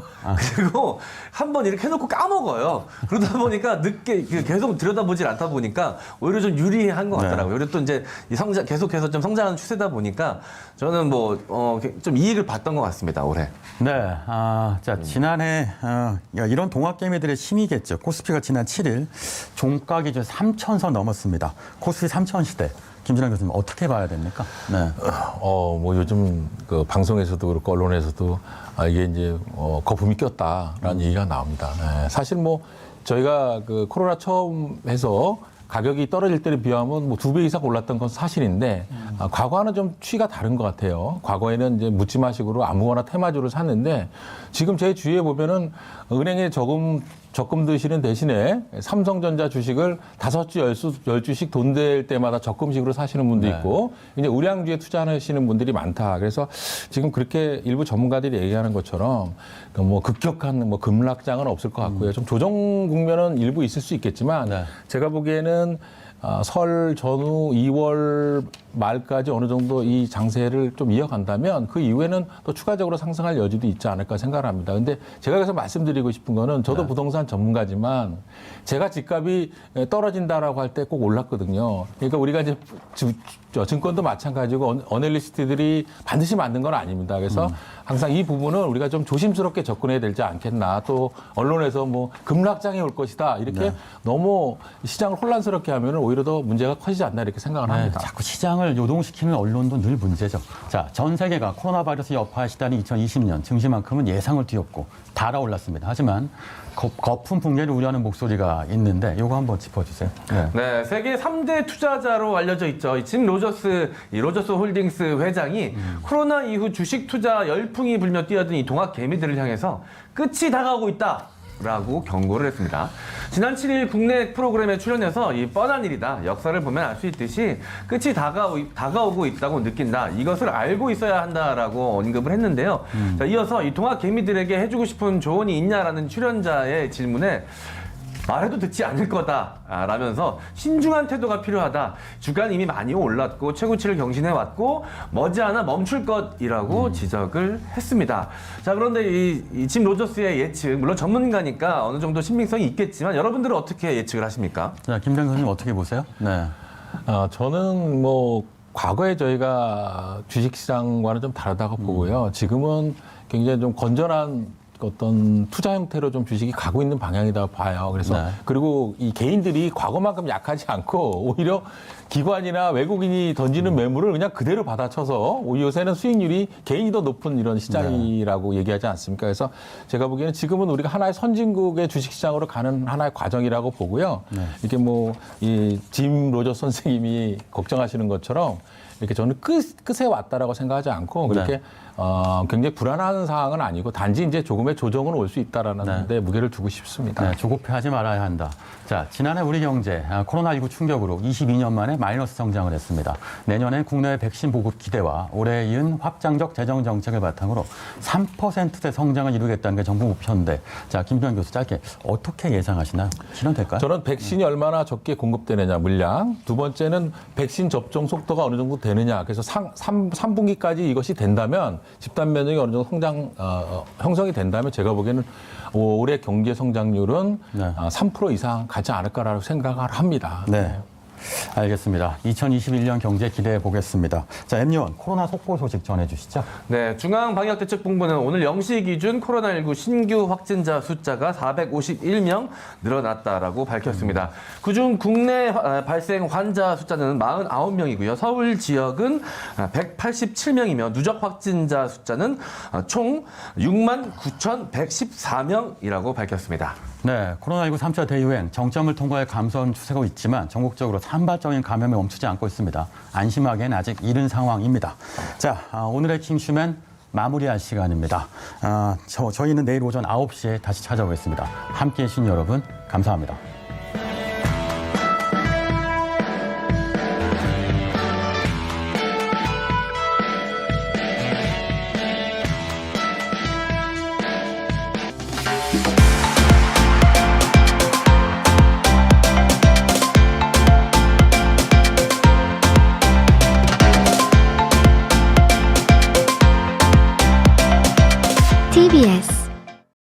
Speaker 3: 그리고 한번 이렇게 해놓고 까먹어요. 그러다 보니까 늦게 계속 들여다보질 않다 보니까 오히려 좀 유리한 것 같더라고요. 그리고 또 이제 이 계속해서 좀 성장하는 추세다 보니까 저는 좀 이익을 봤던 것 같습니다, 올해.
Speaker 1: 네, 자 지난해 이런 동학개미들의 힘이겠죠. 코스피가 지난 7일 종가 기준 3,000선 넘었습니다. 코스피 3,000 시대. 김준환 교수님 어떻게 봐야 됩니까? 네.
Speaker 2: 요즘 그 방송에서도 그렇고 언론에서도 이게 이제 거품이 꼈다라는 얘기가 나옵니다. 네. 사실 저희가 그 코로나 처음 해서 가격이 떨어질 때에 비하면 2배 이상 올랐던 건 사실인데 과거와는 좀 추이가 다른 것 같아요. 과거에는 이제 묻지마식으로 아무거나 테마주를 샀는데 지금 제 주위에 보면은 은행에 적금 드시는 대신에 삼성전자 주식을 5주, 10주씩 돈 될 때마다 적금식으로 사시는 분도 있고 이제 우량주에 투자하시는 분들이 많다. 그래서 지금 그렇게 일부 전문가들이 얘기하는 것처럼 급격한 급락장은 없을 것 같고요. 좀 조정 국면은 일부 있을 수 있겠지만 제가 보기에는 설 전후 2월 말까지 어느 정도 이 장세를 좀 이어간다면 그 이후에는 또 추가적으로 상승할 여지도 있지 않을까 생각을 합니다. 근데 제가 여기서 말씀드리고 싶은 거는 저도 부동산 전문가지만 제가 집값이 떨어진다라고 할 때 꼭 올랐거든요. 그러니까 우리가 이제 증권도 마찬가지고 어널리스트들이 반드시 만든 건 아닙니다. 그래서 항상 이 부분은 우리가 좀 조심스럽게 접근해야 되지 않겠나. 또 언론에서 급락장이 올 것이다. 이렇게 너무 시장을 혼란스럽게 하면 오히려 더 문제가 커지지 않나 이렇게 생각을 합니다.
Speaker 1: 자꾸 시장을 요동시키는 언론도 늘 문제죠. 자, 전 세계가 코로나 바이러스 여파에 시달린 2020년 증시만큼은 예상을 뛰었고 달아올랐습니다. 하지만 거품 붕괴를 우려하는 목소리가 있는데 이거 한번 짚어주세요.
Speaker 3: 네, 세계 3대 투자자로 알려져 있죠. 짐 로저스, 로저스 홀딩스 회장이 코로나 이후 주식 투자 열풍이 불며 뛰어든 이 동학 개미들을 향해서 끝이 다가오고 있다. 라고 경고를 했습니다. 지난 7일 국내 프로그램에 출연해서 이 뻔한 일이다. 역사를 보면 알 수 있듯이 끝이 다가오고 있다고 느낀다. 이것을 알고 있어야 한다라고 언급을 했는데요. 자, 이어서 이 동학 개미들에게 해주고 싶은 조언이 있냐라는 출연자의 질문에 말해도 듣지 않을 거다라면서 신중한 태도가 필요하다. 주가는 이미 많이 올랐고 최고치를 경신해왔고 머지않아 멈출 것이라고 지적을 했습니다. 자, 그런데 이 짐 로저스의 예측, 물론 전문가니까 어느 정도 신빙성이 있겠지만 여러분들은 어떻게 예측을 하십니까?
Speaker 1: 자, 김장 교수님 어떻게 보세요? 네.
Speaker 2: 저는 과거에 저희가 주식시장과는 좀 다르다고 보고요. 지금은 굉장히 좀 건전한 어떤 투자 형태로 좀 주식이 가고 있는 방향이다 봐요. 그래서 그리고 이 개인들이 과거만큼 약하지 않고 오히려 기관이나 외국인이 던지는 매물을 그냥 그대로 받아쳐서 요새는 수익률이 개인이 더 높은 이런 시장이라고 얘기하지 않습니까? 그래서 제가 보기에는 지금은 우리가 하나의 선진국의 주식시장으로 가는 하나의 과정이라고 보고요. 이게 이 짐 로저 선생님이 걱정하시는 것처럼 이렇게 저는 끝에 왔다라고 생각하지 않고 그렇게 굉장히 불안한 상황은 아니고 단지 이제 조금의 조정은 올 수 있다라는 데 무게를 두고 싶습니다.
Speaker 1: 네, 조급해하지 말아야 한다. 자, 지난해 우리 경제 코로나19 충격으로 22년 만에 마이너스 성장을 했습니다. 내년에 국내 백신 보급 기대와 올해 이은 확장적 재정 정책을 바탕으로 3%대 성장을 이루겠다는 게 정부 목표인데, 자, 김병현 교수 짧게 어떻게 예상하시나요? 실현될까요?
Speaker 2: 저는 백신이 얼마나 적게 공급되느냐 물량. 두 번째는 백신 접종 속도가 어느 정도 되느냐. 그래서 3분기까지 이것이 된다면 집단 면역이 어느 정도 형성이 된다면 제가 보기에는 올해 경제 성장률은 3% 이상 가지 않을까라고 생각을 합니다.
Speaker 1: 네. 알겠습니다. 2021년 경제 기대해 보겠습니다. 자, 엠요원 코로나 속보 소식 전해주시죠.
Speaker 3: 네, 중앙방역대책본부는 오늘 0시 기준 코로나19 신규 확진자 숫자가 451명 늘어났다라고 밝혔습니다. 그중 국내 발생 환자 숫자는 49명이고요. 서울 지역은 187명이며 누적 확진자 숫자는 총 69,114명이라고 밝혔습니다.
Speaker 1: 네, 코로나19 3차 대유행 정점을 통과해 감소한 추세가 있지만 전국적으로 산발적인 감염이 멈추지 않고 있습니다. 안심하기엔 아직 이른 상황입니다. 자, 오늘의 킹슈맨 마무리할 시간입니다. 저희는 내일 오전 9시에 다시 찾아오겠습니다. 함께해 주신 여러분 감사합니다.
Speaker 5: TBS